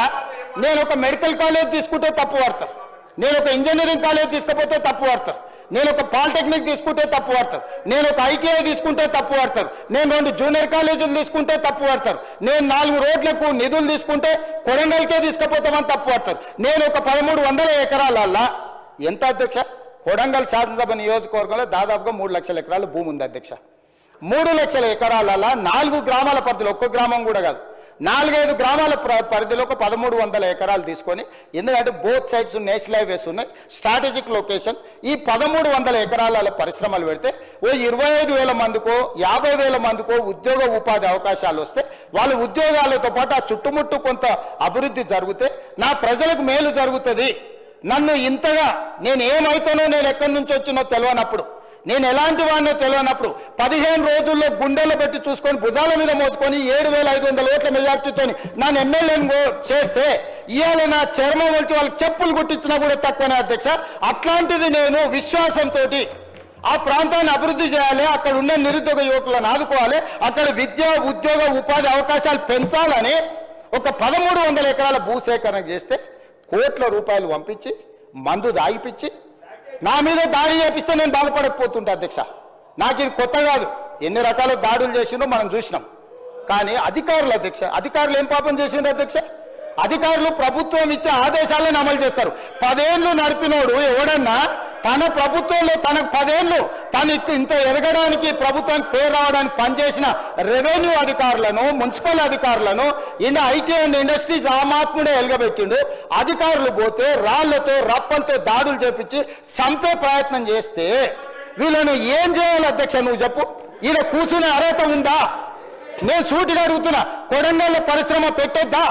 నేను ఒక మెడికల్ కాలేజ్ తీసుకుంటే తప్పు పడతారు, నేను ఒక ఇంజనీరింగ్ కాలేజ్ తీసుకపోతే తప్పు పడతారు, నేను ఒక పాలిటెక్నిక్ తీసుకుంటే తప్పు పడతారు, నేను ఒక ఐటీఐ తీసుకుంటే తప్పు పడతారు, నేను 2 జూనియర్ కాలేజీలు తీసుకుంటే తప్పు పడతారు, నేను 4 రోడ్లకు నిధులు తీసుకుంటే కొడంగల్కే తీసుకుపోతామని తప్పు పడతారు. నేను ఒక 1300 ఎకరాలల్లా ఎంత అధ్యక్ష? కొడంగల్ శాసనసభ నియోజకవర్గంలో దాదాపుగా 3 లక్షల ఎకరాల భూమి ఉంది అధ్యక్ష. 3 లక్షల ఎకరాలల్లా 4 గ్రామాల పరిధిలో, ఒక్క గ్రామం కూడా కాదు, 4-5 గ్రామాల పరిధిలో ఒక 1300 ఎకరాలు తీసుకొని, ఎందుకంటే బోత్ సైడ్స్ నేషనల్ హైవేస్ ఉన్నాయి, స్ట్రాటజిక్ లొకేషన్. ఈ 1300 ఎకరాల పరిశ్రమలు పెడితే ఓ 25,000 మందికో 50,000 మందికో ఉద్యోగ ఉపాధి అవకాశాలు వస్తే వాళ్ళ ఉద్యోగాలతో పాటు ఆ చుట్టుముట్టు కొంత అభివృద్ధి జరిగితే నా ప్రజలకు మేలు జరుగుతుంది. నన్ను ఇంతగా నేను ఏమైతానో, నేను ఎక్కడి నుంచి వచ్చినో తెలియనప్పుడు, నేను ఎలాంటి వాడినో తెలియనప్పుడు 15 రోజుల్లో గుండెల్లో పెట్టి చూసుకొని భుజాల మీద మోసుకొని 7,500 ఓట్ల మెజార్టీతో నన్ను ఎమ్మెల్యేని చేస్తే ఇవాళ నా చర్మం వచ్చి వాళ్ళకి చెప్పులు కుట్టించినా కూడా తక్కువనే అధ్యక్ష. అట్లాంటిది నేను విశ్వాసంతో ఆ ప్రాంతాన్ని అభివృద్ధి చేయాలి, అక్కడ ఉన్న నిరుద్యోగ యువకులను ఆదుకోవాలి, అక్కడ విద్య ఉద్యోగ ఉపాధి అవకాశాలు పెంచాలని ఒక 1300 ఎకరాల భూసేకరణ చేస్తే కోట్ల రూపాయలు పంపించి మందు దాగిపించి నా మీద దాడి చేపిస్తే నేను బాధపడకపోతుంటా అధ్యక్ష. నాకు ఇది కొత్త కాదు, ఎన్ని రకాల దాడులు చేసిండో మనం చూసినాం. కానీ అధికారులు అధ్యక్ష, అధికారులు ఏం పాపం చేసిండ్రు అధ్యక్ష? అధికారులు ప్రభుత్వం ఇచ్చే ఆదేశాలను అమలు చేస్తారు. 10 ఏళ్ళు నడిపినోడు ఎవడన్నా తన ప్రభుత్వంలో తనకు 10 ఏళ్ళు తను ఇంత ఎదగడానికి ప్రభుత్వానికి పేరు రావడానికి పనిచేసిన రెవెన్యూ అధికారులను, మున్సిపల్ అధికారులను, ఐటీ అండ్ ఇండస్ట్రీస్ ఆమాత్ముడే ఎలుగబెట్టిండు. అధికారులు పోతే రాళ్లతో రప్పలతో దాడులు చేపించి చంపే ప్రయత్నం చేస్తే వీళ్ళను ఏం చేయాలి అధ్యక్ష? నువ్వు చెప్పు. ఈయన కూర్చునే అర్హత ఉందా? నేను సూటిగా అడుగుతున్నా. కొడంగల్లో పరిశ్రమ పెట్టొద్దా?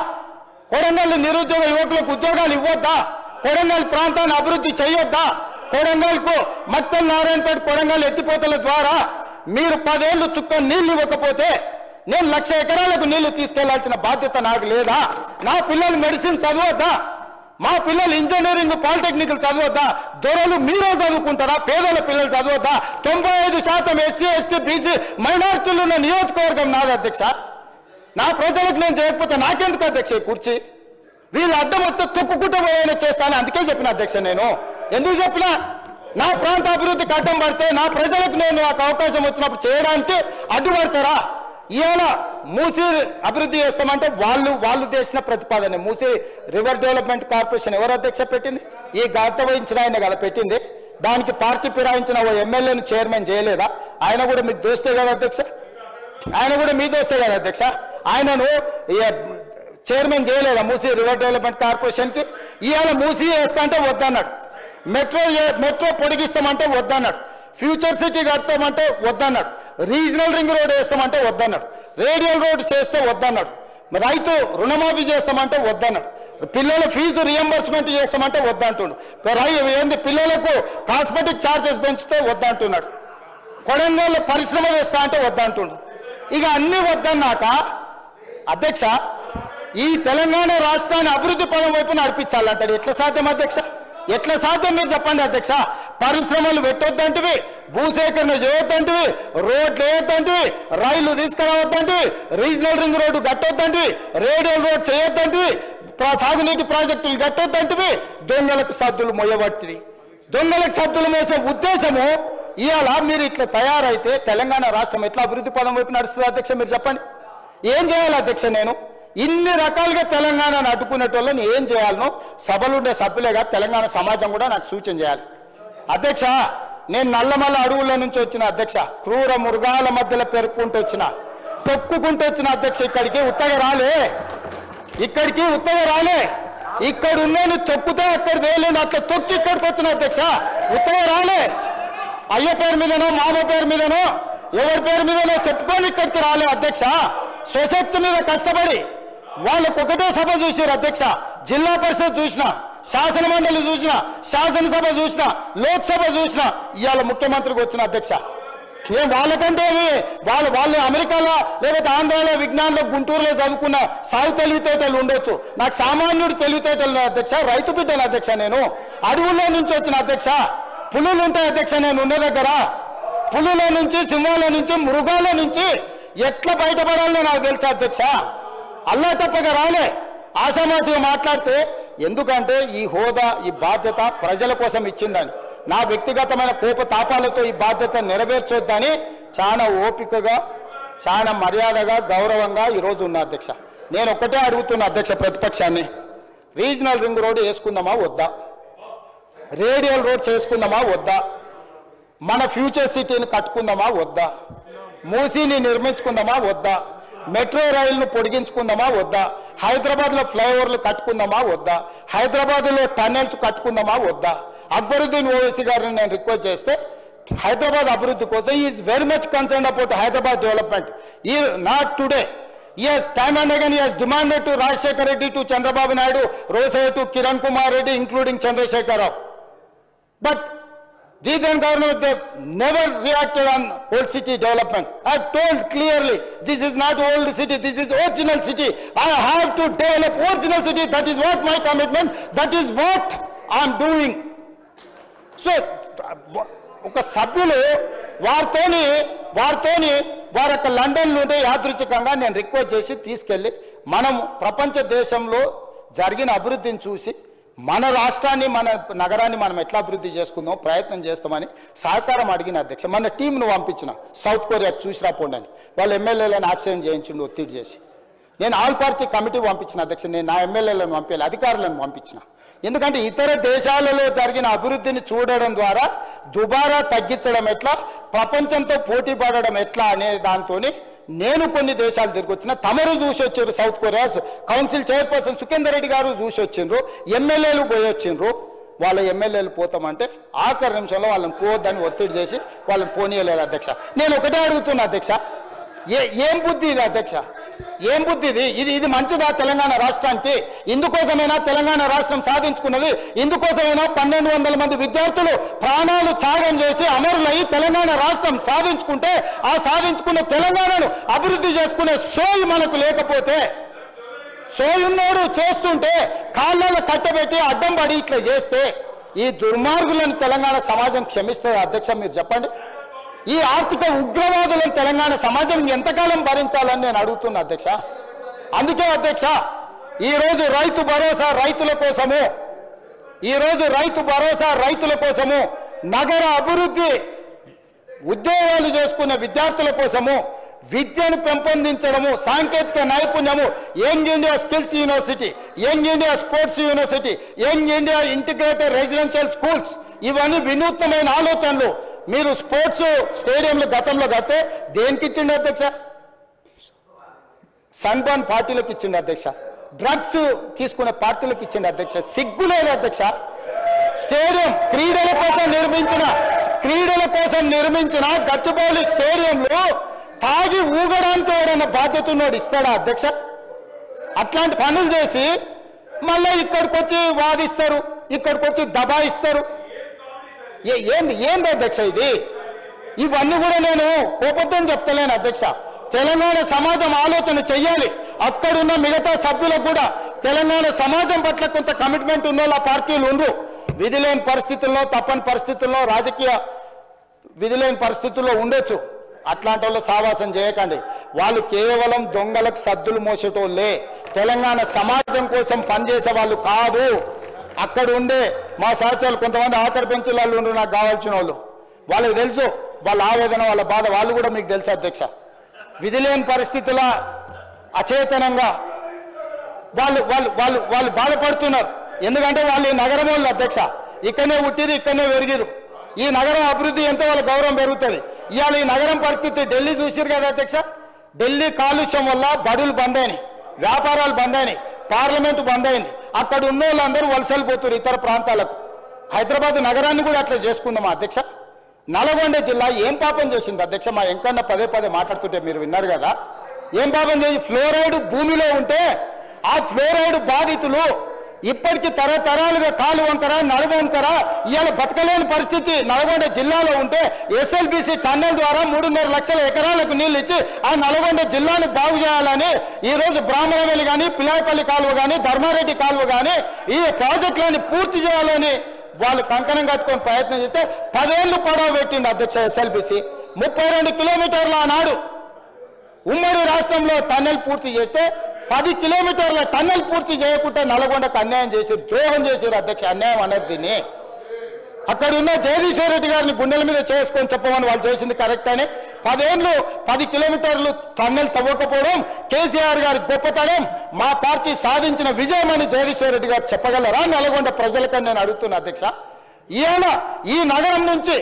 కొడంగల్ నిరుద్యోగ యువకులకు ఉద్యోగాలు ఇవ్వద్దా? కొడంగల్ ప్రాంతాన్ని అభివృద్ధి చేయొద్దా? కొడంగల్కు మత్తల్ నారాయణపేట కొడంగల్ ఎత్తిపోతల ద్వారా మీరు 10 ఏళ్ళు చుక్క నీళ్లు ఇవ్వకపోతే నేను 1,00,000 ఎకరాలకు నీళ్లు తీసుకెళ్లాల్సిన బాధ్యత నాకు లేదా? నా పిల్లలు మెడిసిన్ చదవద్దా? మా పిల్లలు ఇంజనీరింగ్ పాలిటెక్నికల్ చదవద్దా? దొరలు మీరే చదువుకుంటారా? పేదల పిల్లలు చదవద్దా? 95% ఎస్సీ ఎస్టీ బీసీ మైనారిటీలు ఉన్న నియోజకవర్గం నాది అధ్యక్ష. నా ప్రజలకు నేను చేయకపోతే నాకెందుకు అధ్యక్ష కుర్చీ? వీళ్ళు అడ్డం వస్తే తొక్కుకుంటూ పోయేలా చేస్తాను. అందుకే చెప్పిన అధ్యక్ష. నేను ఎందుకు చెప్పినా, నా ప్రాంత అభివృద్ధికి అడ్డం పడితే నా ప్రజలకు నేను నాకు అవకాశం వచ్చినప్పుడు చేయడానికి అడ్డుపడతారా? ఇవాళ మూసీ అభివృద్ధి చేస్తామంటే వాళ్ళు చేసిన ప్రతిపాదన. మూసీ రివర్ డెవలప్మెంట్ కార్పొరేషన్ ఎవరు అధ్యక్ష పెట్టింది? ఈ గత వహించిన ఆయన కదా పెట్టింది. దానికి పార్టీ ఫిరాయించిన ఓ ఎమ్మెల్యేను చైర్మన్ చేయలేదా? ఆయన కూడా మీకు దోస్తే కదా అధ్యక్ష? ఆయన కూడా మీ దోస్తే కదా అధ్యక్ష? ఆయనను చైర్మన్ చేయలేదా మూసీ రివర్ డెవలప్మెంట్ కార్పొరేషన్కి? ఇవాళ మూసీ వేస్తా అంటే వద్దన్నాడు, మెట్రో పొడిగిస్తామంటే వద్దన్నాడు, ఫ్యూచర్ సిటీ కడతామంటే వద్దన్నాడు, రీజనల్ రింగ్ రోడ్ వేస్తామంటే వద్దన్నాడు, రేడియల్ రోడ్ చేస్తే వద్దన్నాడు. రైతు రుణమాఫీ చేస్తామంటే వద్దన్నాడు, పిల్లల ఫీజు రియంబర్స్మెంట్ చేస్తామంటే వద్దంటుండు, ఏంది పిల్లలకు కాస్మెటిక్ ఛార్జెస్ పెంచితే వద్దంటున్నాడు, కొడంగల్లో పరిశ్రమ వేస్తా అంటే వద్దంటుండు. ఇక అన్ని వద్దన్నాక అధ్యక్ష ఈ తెలంగాణ రాష్ట్రాన్ని అభివృద్ధి పదం వైపు నడిపించాలంటాడు. ఎట్లా సాధ్యం అధ్యక్ష? ఎట్లా సాధ్యం మీరు చెప్పండి అధ్యక్ష? పరిశ్రమలు పెట్టొద్దంటివి, భూసేకరణ చేయొద్దంటివి, రోడ్లు వేయొద్దంటివి, రైళ్లు తీసుకురావద్దంటివి, రీజనల్ రింగ్ రోడ్డు కట్టొద్దంటివి, రేడియల్ రోడ్ చేయొద్దంటివి, సాగునీటి ప్రాజెక్టులు కట్టొద్దంటివి, దొంగలకు సద్దులు మోయబడుతుంది. దొంగలకు సద్దులు మోసే ఉద్దేశము ఇవాళ మీరు ఇట్లా తయారైతే తెలంగాణ రాష్ట్రం ఎట్లా అభివృద్ధి పదం వైపు నడుస్తుంది అధ్యక్ష? మీరు చెప్పండి. ఏం చేయాలి అధ్యక్ష? నేను ఇన్ని రకాలుగా తెలంగాణను అడ్డుకునేటోళ్ళని ఏం చేయాలనో సభలుండే సభ్యులేగా తెలంగాణ సమాజం కూడా నాకు సూచన చేయాలి అధ్యక్ష. నేను నల్లమల్ల అడవుల నుంచి వచ్చిన అధ్యక్ష, క్రూర మృగాల మధ్యలో పెరుక్కుంటూ వచ్చిన, తొక్కుకుంటూ వచ్చిన అధ్యక్ష. ఇక్కడికి ఉత్తగా రాలే, ఇక్కడికి ఉత్తగా రాలే, ఇక్కడ ఉన్నోని తొక్కుతే అక్కడ వేయలేను, అట్లా తొక్కి ఇక్కడికి వచ్చిన అధ్యక్ష. ఉత్తగా రాలే, అయ్య పేరు మీదనో మామ పేరు మీదనో ఎవరి పేరు మీదనో చెప్పుకొని ఇక్కడికి రాలే అధ్యక్ష. స్వశక్తి మీద కష్టపడి వాళ్ళకు ఒకటే సభ చూసారు అధ్యక్ష. జిల్లా పరిషత్ చూసిన, శాసన మండలి చూసిన, శాసనసభ చూసిన, లోక్సభ చూసిన, ఇవాళ ముఖ్యమంత్రికి వచ్చిన అధ్యక్ష. ఏం వాళ్ళకంటే వాళ్ళు అమెరికాలో లేకపోతే ఆంధ్రాలో విజ్ఞానంలో గుంటూరులో చదువుకున్న సాగు తెలివితేటలు ఉండొచ్చు, నాకు సామాన్యుడు తెలివితేటలు అధ్యక్ష. రైతు బిడ్డను అధ్యక్ష, నేను అడవుల్లో నుంచి వచ్చిన అధ్యక్ష. పులులు ఉంటాయి అధ్యక్ష నేను ఉన్న దగ్గర, పులుల నుంచి, సింహాల నుంచి, మృగాల నుంచి ఎట్లా బయటపడాలో నాకు తెలుసా అధ్యక్ష. అల్లా తప్పగా రాలే, ఆషామాషిగా మాట్లాడితే. ఎందుకంటే ఈ హోదా, ఈ బాధ్యత ప్రజల కోసం ఇచ్చిందని, నా వ్యక్తిగతమైన కోప తాపాలతో ఈ బాధ్యత నెరవేర్చొద్దని చాలా ఓపికగా, చాలా మర్యాదగా, గౌరవంగా ఈరోజు ఉన్న అధ్యక్ష. నేను ఒక్కటే అడుగుతున్నా అధ్యక్ష ప్రతిపక్షాన్ని, రీజనల్ రింగ్ రోడ్డు వేసుకుందామా వద్దా? రేడియల్ రోడ్స్ వేసుకుందామా వద్దా? మన ఫ్యూచర్ సిటీని కట్టుకుందామా వద్దా? మూసీని నిర్మించుకుందామా వద్దా? మెట్రో రైలును పొడిగించుకుందామా వద్దా? హైదరాబాద్లో ఫ్లైఓవర్లు కట్టుకుందామా వద్దా? హైదరాబాద్లో టన్నెల్స్ కట్టుకుందామా వద్దా? అక్బరుద్దీన్ ఓవైసీ గారిని నేను రిక్వెస్ట్ చేస్తే హైదరాబాద్ అభివృద్ధి కోసం is very much concern about Hyderabad development. ఈ not today. Yes, time and again he has demanded to Rajshekhar Reddy, to Chandrababu Naidu, Rosai, to Kiran Kumar Reddy, including Chandrasekhar Rao. But the then government, they never reacted on old city development. I have told clearly, this is not old city, this is original city. I have to develop original city. That is what my commitment, that is what I am doing. So, ఒక సభ్యులు వారితోని వారి యొక్క London నుండి యాదృచ్ఛికంగా నేను request చేసి తీసుకెళ్ళి మనం ప్రపంచ దేశంలో జరిగిన అభివృద్ధిని చూసి మన రాష్ట్రాన్ని, మన నగరాన్ని మనం ఎట్లా అభివృద్ధి చేసుకుందాం ప్రయత్నం చేస్తామని సహకారం అడిగిన అధ్యక్ష. మన టీంను పంపించిన సౌత్ కొరియా చూసి రాపోండి అని, వాళ్ళ ఎమ్మెల్యేలను ఆబ్సెంట్ చేయించిండు ఒత్తిడి చేసి. నేను ఆల్ పార్టీ కమిటీ పంపించిన అధ్యక్ష, నేను నా ఎమ్మెల్యేలను పంపించాలి, అధికారులను పంపించిన. ఎందుకంటే ఇతర దేశాలలో జరిగిన అభివృద్ధిని చూడడం ద్వారా దుబారా తగ్గించడం ఎట్లా, ప్రపంచంతో పోటీ పడడం ఎట్లా అనే దాంతో నేను కొన్ని దేశాలు తిరిగి వచ్చిన. తమరు చూసి వచ్చారు, south Korea council chairperson Sukhender Reddy గారు చూసి వచ్చిండ్రు, ఎమ్మెల్యేలు పోయి వచ్చిండ్రు. వాళ్ళ ఎమ్మెల్యేలు పోతామంటే ఆఖరి నిమిషంలో వాళ్ళని పోవద్దని ఒత్తిడి చేసి వాళ్ళని పోనీయలేదు అధ్యక్ష. నేను ఒకటే అడుగుతున్నా అధ్యక్ష, ఏం బుద్ధి ఇది అధ్యక్ష? ఏం బుద్ధి ఇది మంచిదా తెలంగాణ రాష్ట్రానికి? ఇందుకోసమైనా తెలంగాణ రాష్ట్రం సాధించుకున్నది, ఇందుకోసమైనా 1200 మంది విద్యార్థులు ప్రాణాలు త్యాగం చేసి అమరులై తెలంగాణ రాష్ట్రం సాధించుకుంటే, ఆ సాధించుకున్న తెలంగాణను అభివృద్ధి చేసుకునే సోయి మనకు లేకపోతే, సోయున్నోడు చేస్తుంటే కాళ్ళలో కట్టబెట్టి అడ్డం పడి ఇట్లా చేస్తే ఈ దుర్మార్గులను తెలంగాణ సమాజం క్షమిస్తుంది అధ్యక్ష? మీరు చెప్పండి. ఈ ఆర్థిక ఉగ్రవాదులను తెలంగాణ సమాజం ఎంతకాలం భరించాలని నేను అడుగుతున్నా అధ్యక్ష. అందుకే అధ్యక్ష ఈరోజు రైతు భరోసా రైతుల కోసము, నగర అభివృద్ధి, ఉద్యోగాలు చేసుకున్న విద్యార్థుల కోసము, విద్యను పెంపొందించడము, సాంకేతిక నైపుణ్యము, young India skills university, young India sports university, young India integrated residential schools, ఇవన్నీ వినూత్నమైన ఆలోచనలు. మీరు స్పోర్ట్స్ స్టేడియంలు గతంలో కడితే దేనికి ఇచ్చిండు అధ్యక్ష? సన్బర్న్ పార్టీలకు ఇచ్చిండు అధ్యక్ష, డ్రగ్స్ తీసుకునే పార్టీలకు ఇచ్చిండు అధ్యక్ష. సిగ్గులేదు అధ్యక్ష. స్టేడియం క్రీడల కోసం నిర్మించిన గచ్చిబౌలి స్టేడియంలో తాగి ఊగడానికి ఎవరైనా బాధ్యత ఉన్నోడు ఇస్తాడా అధ్యక్ష? అట్లాంటి పనులు చేసి మళ్ళీ ఇక్కడికి వచ్చి వాదిస్తారు, ఇక్కడికి వచ్చి దబాయిస్తారు. ఏంది అధ్యక్ష ఇది? ఇవన్నీ కూడా నేను కోపంతో చెప్తలేను అధ్యక్ష. తెలంగాణ సమాజం ఆలోచన చెయ్యాలి. అక్కడున్న మిగతా సభ్యులకు కూడా తెలంగాణ సమాజం పట్ల కొంత కమిట్మెంట్ ఉన్న పార్టీలు ఉండు. విధి లేని పరిస్థితుల్లో, తప్పని పరిస్థితుల్లో, రాజకీయ విధి లేని పరిస్థితుల్లో ఉండొచ్చు. అట్లాంటి వాళ్ళు సావాసం చేయకండి. వాళ్ళు కేవలం దొంగలకు సద్దులు మోసేటోళ్ళే. తెలంగాణ సమాజం కోసం పనిచేసే వాళ్ళు కాదు. అక్కడ ఉండే మా సహచరులు కొంతమంది ఆఖరి బెంచ్ వాళ్ళు ఉండ్రు, నాకు కావాల్సిన వాళ్ళు. వాళ్ళకి తెలుసు వాళ్ళ ఆవేదన, వాళ్ళ బాధ వాళ్ళు కూడా మీకు తెలుసు అధ్యక్ష. విధి లేని పరిస్థితుల అచేతనంగా వాళ్ళు వాళ్ళు వాళ్ళు వాళ్ళు బాధపడుతున్నారు. ఎందుకంటే వాళ్ళు ఈ నగరం వాళ్ళు అధ్యక్ష. ఇక్కడనే పుట్టిరు, ఇక్కడనే పెరిగిరు. ఈ నగరం అభివృద్ధి ఎంతో వాళ్ళ గౌరవం పెరుగుతుంది. ఇవాళ ఈ నగరం పరిస్థితి ఢిల్లీ చూసిరు కదా అధ్యక్ష. ఢిల్లీ కాలుష్యం వల్ల బడులు బంద్ అయినాయి, వ్యాపారాలు బంద్ అయినాయి, పార్లమెంటు బంద్ అయింది. అక్కడ ఉన్న వాళ్ళందరూ వలసలిపోతున్నారు ఇతర ప్రాంతాలకు. హైదరాబాద్ నగరాన్ని కూడా అట్లా చేసుకుందామా అధ్యక్ష? నల్గొండ జిల్లా ఏం పాపం చేసింది అధ్యక్ష? మా ఎంకన్నా పదే పదే మాట్లాడుతుంటే మీరు విన్నారు కదా. ఏం పాపం చేసి ఫ్లోరైడ్ భూమిలో ఉంటే ఆ ఫ్లోరైడ్ బాధితులు ఇప్పటికీ తరతరాలుగా కాలు వంకర, నడుము వంకర ఇవాళ బతకలేని పరిస్థితి నల్గొండ జిల్లాలో ఉంటే ఎస్ఎల్బిసి టన్నెల్ ద్వారా 3.5 లక్షల ఎకరాలకు నీళ్లు ఇచ్చి ఆ నల్గొండ జిల్లాను బాగు చేయాలని ఈరోజు బ్రాహ్మణవెల్లి కానీ, పిల్లాయపల్లి కాలువ కానీ, ధర్మారెడ్డి కాలువ కానీ ఈ ప్రాజెక్టులని పూర్తి చేయాలని వాళ్ళు కంకణం కట్టుకొని ప్రయత్నం చేస్తే 10 ఏళ్ళు పడవ పెట్టింది అధ్యక్ష. ఎస్ఎల్బిసి 32 కిలోమీటర్ల ఆనాడు ఉమ్మడి రాష్ట్రంలో టన్నెల్ పూర్తి చేస్తే 10 కిలోమీటర్ల టన్నెల్ పూర్తి చేయకుండా నల్గొండకు అన్యాయం చేసి ద్రోహం చేశారు అధ్యక్ష. అన్యాయం అన్నారు దీన్ని. అక్కడ ఉన్న జగదీశ్వర్ రెడ్డి గారిని గుండెల మీద చేసుకొని చెప్పమని వాళ్ళు చేసింది కరెక్ట్ అని 10 ఏళ్ళు 10 కిలోమీటర్లు టన్నెల్ తవ్వకపోవడం కేసీఆర్ గారి గొప్పతనం, మా పార్టీ సాధించిన విజయం అని జగదీశ్వర్ రెడ్డి గారు చెప్పగలరా నల్గొండ ప్రజలకని నేను అడుగుతున్నా అధ్యక్ష. ఈయన ఈ నగరం నుంచి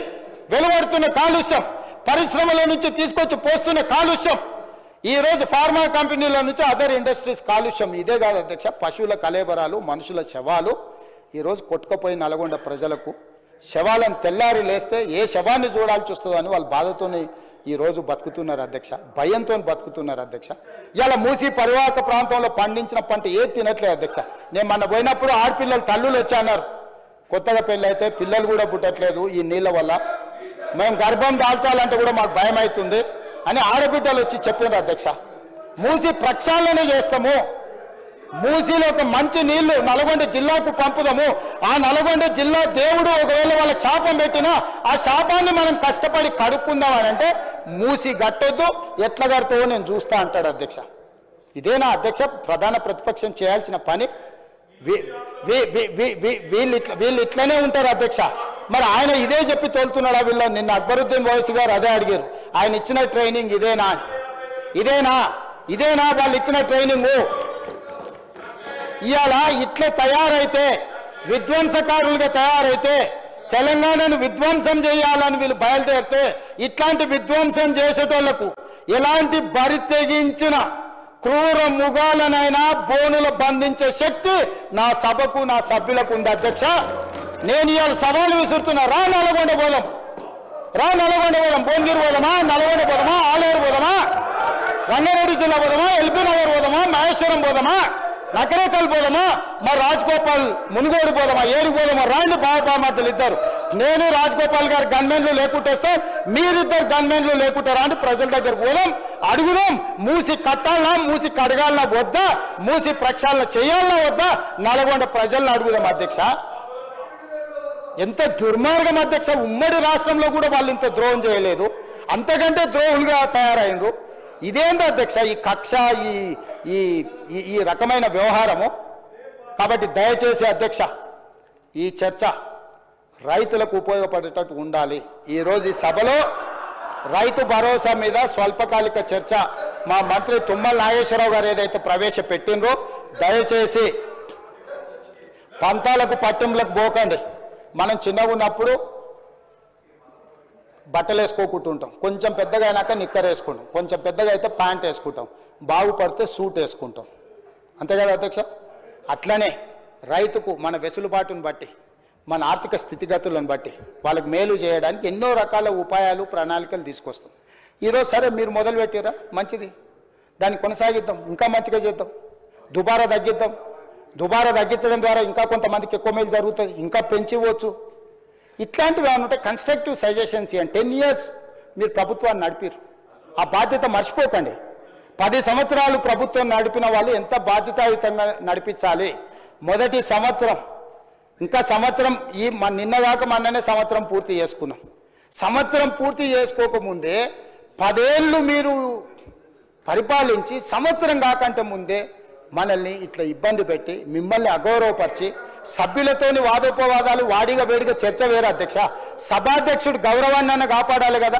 వెలువడుతున్న కాలుష్యం, పరిశ్రమల నుంచి తీసుకొచ్చి పోస్తున్న కాలుష్యం, ఈ రోజు ఫార్మా కంపెనీల నుంచి అదర్ ఇండస్ట్రీస్ కాలుష్యం, ఇదే కాదు అధ్యక్ష, పశువుల కలేబరాలు, మనుషుల శవాలు ఈరోజు కొట్టుకుపోయి నల్గొండ ప్రజలకు శవాలను తెల్లారి లేస్తే ఏ శవాన్ని చూడాల్సి వస్తుందో అని వాళ్ళు బాధతోనే ఈరోజు బతుకుతున్నారు అధ్యక్ష, భయంతో బతుకుతున్నారు అధ్యక్ష. ఇలా మూసి పరివాహక ప్రాంతంలో పండించిన పంట ఏది తినట్లేదు అధ్యక్ష. నేను మొన్న పోయినప్పుడు ఆడపిల్లలు తల్లులు వచ్చి అన్నారు, కొత్తగా పెళ్ళి అయితే పిల్లలు కూడా పుట్టట్లేదు ఈ నీళ్ళ వల్ల, మేము గర్భం దాల్చాలంటే కూడా మాకు భయం అవుతుంది అని ఆడబిడ్డలు వచ్చి చెప్పారు అధ్యక్ష. మూసి ప్రక్షాళన చేస్తాము, మూసిలో ఒక మంచి నీళ్లు నల్గొండ జిల్లాకు పంపుదాము, ఆ నల్గొండ జిల్లా దేవుడు ఒకవేళ వాళ్ళకి శాపం పెట్టినా ఆ శాపాన్ని మనం కష్టపడి కడుక్కుందాం అని అంటే మూసి గట్టొద్దు, ఎట్లా కడతావో నేను చూస్తా అంటాడు అధ్యక్ష. ఇదేనా అధ్యక్ష ప్రధాన ప్రతిపక్షం చేయాల్సిన పని? వీళ్ళు ఇట్లనే ఉంటారు అధ్యక్ష. మరి ఆయన ఇదే చెప్పి తోలుతున్నాడా వీళ్ళ? నిన్న అక్బరుద్దీన్ ఓవైసీ గారు అదే అడిగారు, ఆయన ఇచ్చిన ట్రైనింగ్ ఇదేనా వాళ్ళు ఇచ్చిన ట్రైనింగు? ఇవాళ ఇట్లా తయారైతే, విధ్వంసకారులుగా తయారైతే, తెలంగాణను విధ్వంసం చేయాలని వీళ్ళు బయలుదేరితే ఇట్లాంటి విధ్వంసం చేసేటోళ్లకు ఎలాంటి బరి తెగించిన క్రూర ముగాలనైనా బోనులు బంధించే శక్తి నా సభకు, నా సభ్యులకు ఉంది అధ్యక్ష. నేను ఇవాళ సవాలు విసురుతున్నా, రా నల్గొండ పోదాం, భువనగిరి పోదామా, నల్గొండ పోదామా, ఆలేరు పోదామా, రంగారెడ్డి జిల్లా పోదామా, ఎల్బీ నగర్ పోదామా, మహేశ్వరం పోదామా, నకరేకల్ పోదామా, మరి రాజగోపాల్ మునుగోడు పోదామా, ఏడుగు పోదామా, రాండి బాబామార్తలు ఇద్దరు. నేను రాజగోపాల్ గారు గన్మెన్లు లేకుంటేస్తే మీరిద్దరు గన్మెన్లు లేకుంటారా అని ప్రజల దగ్గర పోదాం, అడుగుదాం. మూసి కట్టాలనా, మూసి కడగాలనా వద్దా, మూసి ప్రక్షాళన చేయాలనా వద్దా, నల్గొండ ప్రజలను అడుగుదాం అధ్యక్ష. ఎంత దుర్మార్గం అధ్యక్ష. ఉమ్మడి రాష్ట్రంలో కూడా వాళ్ళు ఇంత ద్రోహం చేయలేదు, అంతకంటే ద్రోహులుగా తయారైనరు. ఇదేంటి అధ్యక్ష ఈ కక్ష, ఈ రకమైన వ్యవహారము? కాబట్టి దయచేసి అధ్యక్ష ఈ చర్చ రైతులకు ఉపయోగపడేటట్టు ఉండాలి. ఈరోజు ఈ సభలో రైతు భరోసా మీద స్వల్పకాలిక చర్చ మా మంత్రి తుమ్మల నాగేశ్వరరావు గారు ఏదైతే ప్రవేశపెట్టిండ్రో దయచేసి పంతాలకు పట్టింపులకు పోకండి. మనం చిన్నగా ఉన్నప్పుడు బట్టలు వేసుకోకుంటుంటాం, కొంచెం పెద్దగా అయినాక నిక్కర్ వేసుకుంటాం, కొంచెం పెద్దగా అయితే ప్యాంట్ వేసుకుంటాం, బాగుపడితే సూట్ వేసుకుంటాం, అంతే కదా అధ్యక్ష? అట్లనే రైతుకు మన వెసులుబాటును బట్టి, మన ఆర్థిక స్థితిగతులను బట్టి వాళ్ళకి మేలు చేయడానికి ఎన్నో రకాల ఉపాయాలు, ప్రణాళికలు తీసుకొస్తాం. ఈరోజు సరే మీరు మొదలు పెట్టారా, మంచిది, దాన్ని కొనసాగిద్దాం, ఇంకా మంచిగా చేద్దాం. దుబారా తగ్గిద్దాం. దుబారా తగ్గించడం ద్వారా ఇంకా కొంతమందికి ఎక్కువ మేలు జరుగుతుంది, ఇంకా పెంచివచ్చు. ఇట్లాంటివి ఏమైనా ఉంటే కన్స్ట్రక్టివ్ సజెషన్స్ ఇవ్వండి. 10 years మీరు ప్రభుత్వాన్ని నడిపారు, ఆ బాధ్యత మర్చిపోకండి. 10 సంవత్సరాలు ప్రభుత్వం నడిపిన వాళ్ళు ఎంత బాధ్యతాయుతంగా నడిపించాలి. మొదటి సంవత్సరం, ఇంకా సంవత్సరం, ఈ నిన్నగాక మొన్ననే సంవత్సరం పూర్తి చేసుకున్నాం. సంవత్సరం పూర్తి చేసుకోకముందే 10 ఏళ్ళు మీరు పరిపాలించి సంవత్సరం కాకంటే ముందే మనల్ని ఇట్లా ఇబ్బంది పెట్టి మిమ్మల్ని అగౌరవపరిచి సభ్యులతోని వాదోపవాదాలు, వాడిగా వేడిగా చర్చ వేరే అధ్యక్ష. సభాధ్యక్షుడు గౌరవాన్ని కాపాడాలి కదా.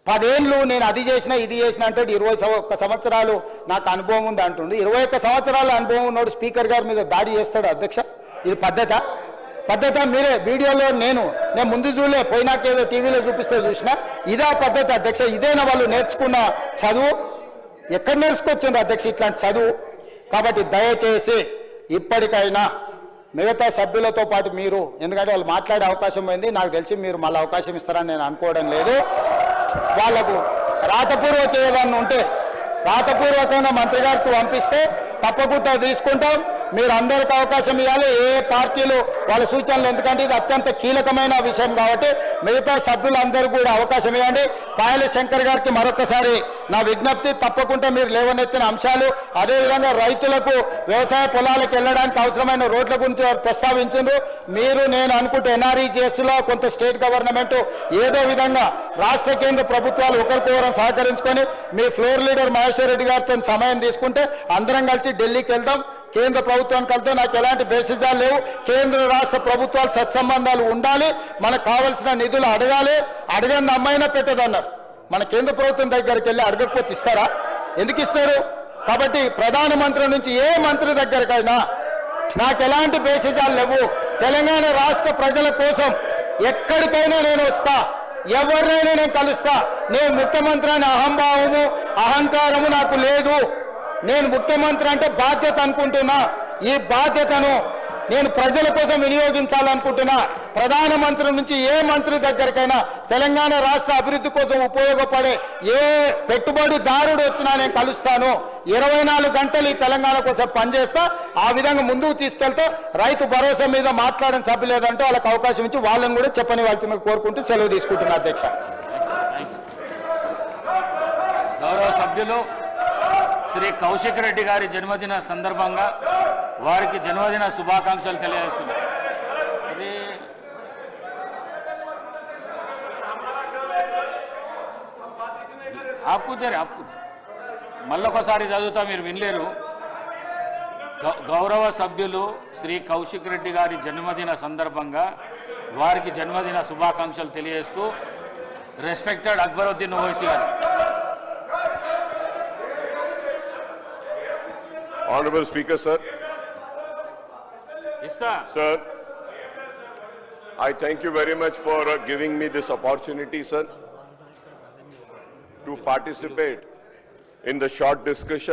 10 ఏళ్ళు నేను అది చేసినా ఇది చేసినా అంటే 21 సంవత్సరాలు నాకు అనుభవం ఉంది అంటుండు. 21 సంవత్సరాల అనుభవం ఉన్నాడు స్పీకర్ గారి మీద దాడి చేస్తాడు అధ్యక్ష. ఇది పద్ధత? మీరే వీడియోలో నేను ముందు చూడలే, పోయినాకేదో టీవీలో చూపిస్తే చూసినా. ఇదా పద్ధతి అధ్యక్ష? ఇదేనా వాళ్ళు నేర్చుకున్న చదువు? ఎక్కడ నేర్చుకొచ్చిండ్రు అధ్యక్ష ఇట్లాంటి చదువు? కాబట్టి దయచేసి ఇప్పటికైనా మిగతా సభ్యులతో పాటు మీరు, ఎందుకంటే వాళ్ళు మాట్లాడే అవకాశం పోయింది, నాకు తెలిసి మీరు మళ్ళీ అవకాశం ఇస్తారని నేను అనుకోవడం లేదు. వాళ్లకు రాతపూర్వక ఏదన్నా ఉంటే రాతపూర్వకంగా మంత్రి గారికి పంపిస్తే తప్పకుండా తీసుకుంటాం. మీరు అందరికీ అవకాశం ఇవ్వాలి, ఏ పార్టీలు వాళ్ళ సూచనలు, ఎందుకంటే ఇది అత్యంత కీలకమైన విషయం కాబట్టి మిగతా సభ్యులందరూ కూడా అవకాశం ఇవ్వండి. పాయల శంకర్ గారికి మరొకసారి నా విజ్ఞప్తి, తప్పకుండా మీరు లేవనెత్తిన అంశాలు, అదేవిధంగా రైతులకు వ్యవసాయ పొలాలకు వెళ్ళడానికి అవసరమైన రోడ్ల గురించి ప్రస్తావించారు. మీరు నేను అనుకుంటే NREGSలో కొంత స్టేట్ గవర్నమెంట్ ఏదో విధంగా రాష్ట్ర కేంద్ర ప్రభుత్వాలు ఒకరికొకరు సహకరించుకొని మీ ఫ్లోర్ లీడర్ మహేశ్వర్ రెడ్డి గారితో సమయం తీసుకుంటే అందరం కలిసి ఢిల్లీకి వెళ్దాం. కేంద్ర ప్రభుత్వానికి వెళ్తే నాకు ఎలాంటి బేసిజాలు లేవు. కేంద్ర రాష్ట్ర ప్రభుత్వాలు సత్సంబంధాలు ఉండాలి, మనకు కావాల్సిన నిధులు అడగాలి. అడగండి అమ్మాయినా పెట్టదన్నారు. మన కేంద్ర ప్రభుత్వం దగ్గరికి వెళ్ళి అడగకపోతే ఇస్తారా? ఎందుకు ఇస్తారు? కాబట్టి ప్రధానమంత్రి నుంచి ఏ మంత్రి దగ్గరకైనా నాకు ఎలాంటి బేసిజాలు లేవు. తెలంగాణ రాష్ట్ర ప్రజల కోసం ఎక్కడికైనా నేను వస్తా, ఎవరినైనా నేను కలుస్తా. నేను ముఖ్యమంత్రి అనే అహంభావము, అహంకారము నాకు లేదు. నేను ముఖ్యమంత్రి అంటే బాధ్యత అనుకుంటున్నా. ఈ బాధ్యతను నేను ప్రజల కోసం వినియోగించాలనుకుంటున్నా. ప్రధానమంత్రి నుంచి ఏ మంత్రి దగ్గరకైనా తెలంగాణ రాష్ట్ర అభివృద్ధి కోసం ఉపయోగపడే ఏ పెట్టుబడిదారుడు వచ్చినా నేను కలుస్తాను. 24 గంటలు ఈ తెలంగాణ కోసం పనిచేస్తా. ఆ విధంగా ముందుకు తీసుకెళ్తా. రైతు భరోసా మీద మాట్లాడిన సభ్యు లేదంటే వాళ్ళకి అవకాశం ఇచ్చి వాళ్ళని కూడా చెప్పనివ్వాల్సిందిగా కోరుకుంటూ సెలవు తీసుకుంటున్నా అధ్యక్ష. గౌరవ సభ్యులు శ్రీ కౌశిక్ రెడ్డి గారి జన్మదిన సందర్భంగా వారికి జన్మదిన శుభాకాంక్షలు తెలియజేస్తున్నారు. ఆపుతారు మళ్ళొకసారి చదువుతా, మీరు వినలేరు. గౌరవ సభ్యులు శ్రీ కౌశిక్ రెడ్డి గారి జన్మదిన సందర్భంగా వారికి జన్మదిన శుభాకాంక్షలు తెలియజేస్తూ రెస్పెక్టెడ్ అక్బరుద్దీన్ ఓవైసీ గారు. Honorable Speaker, sir. Sir, I thank you very much for giving me this opportunity, sir, to participate in the short discussion.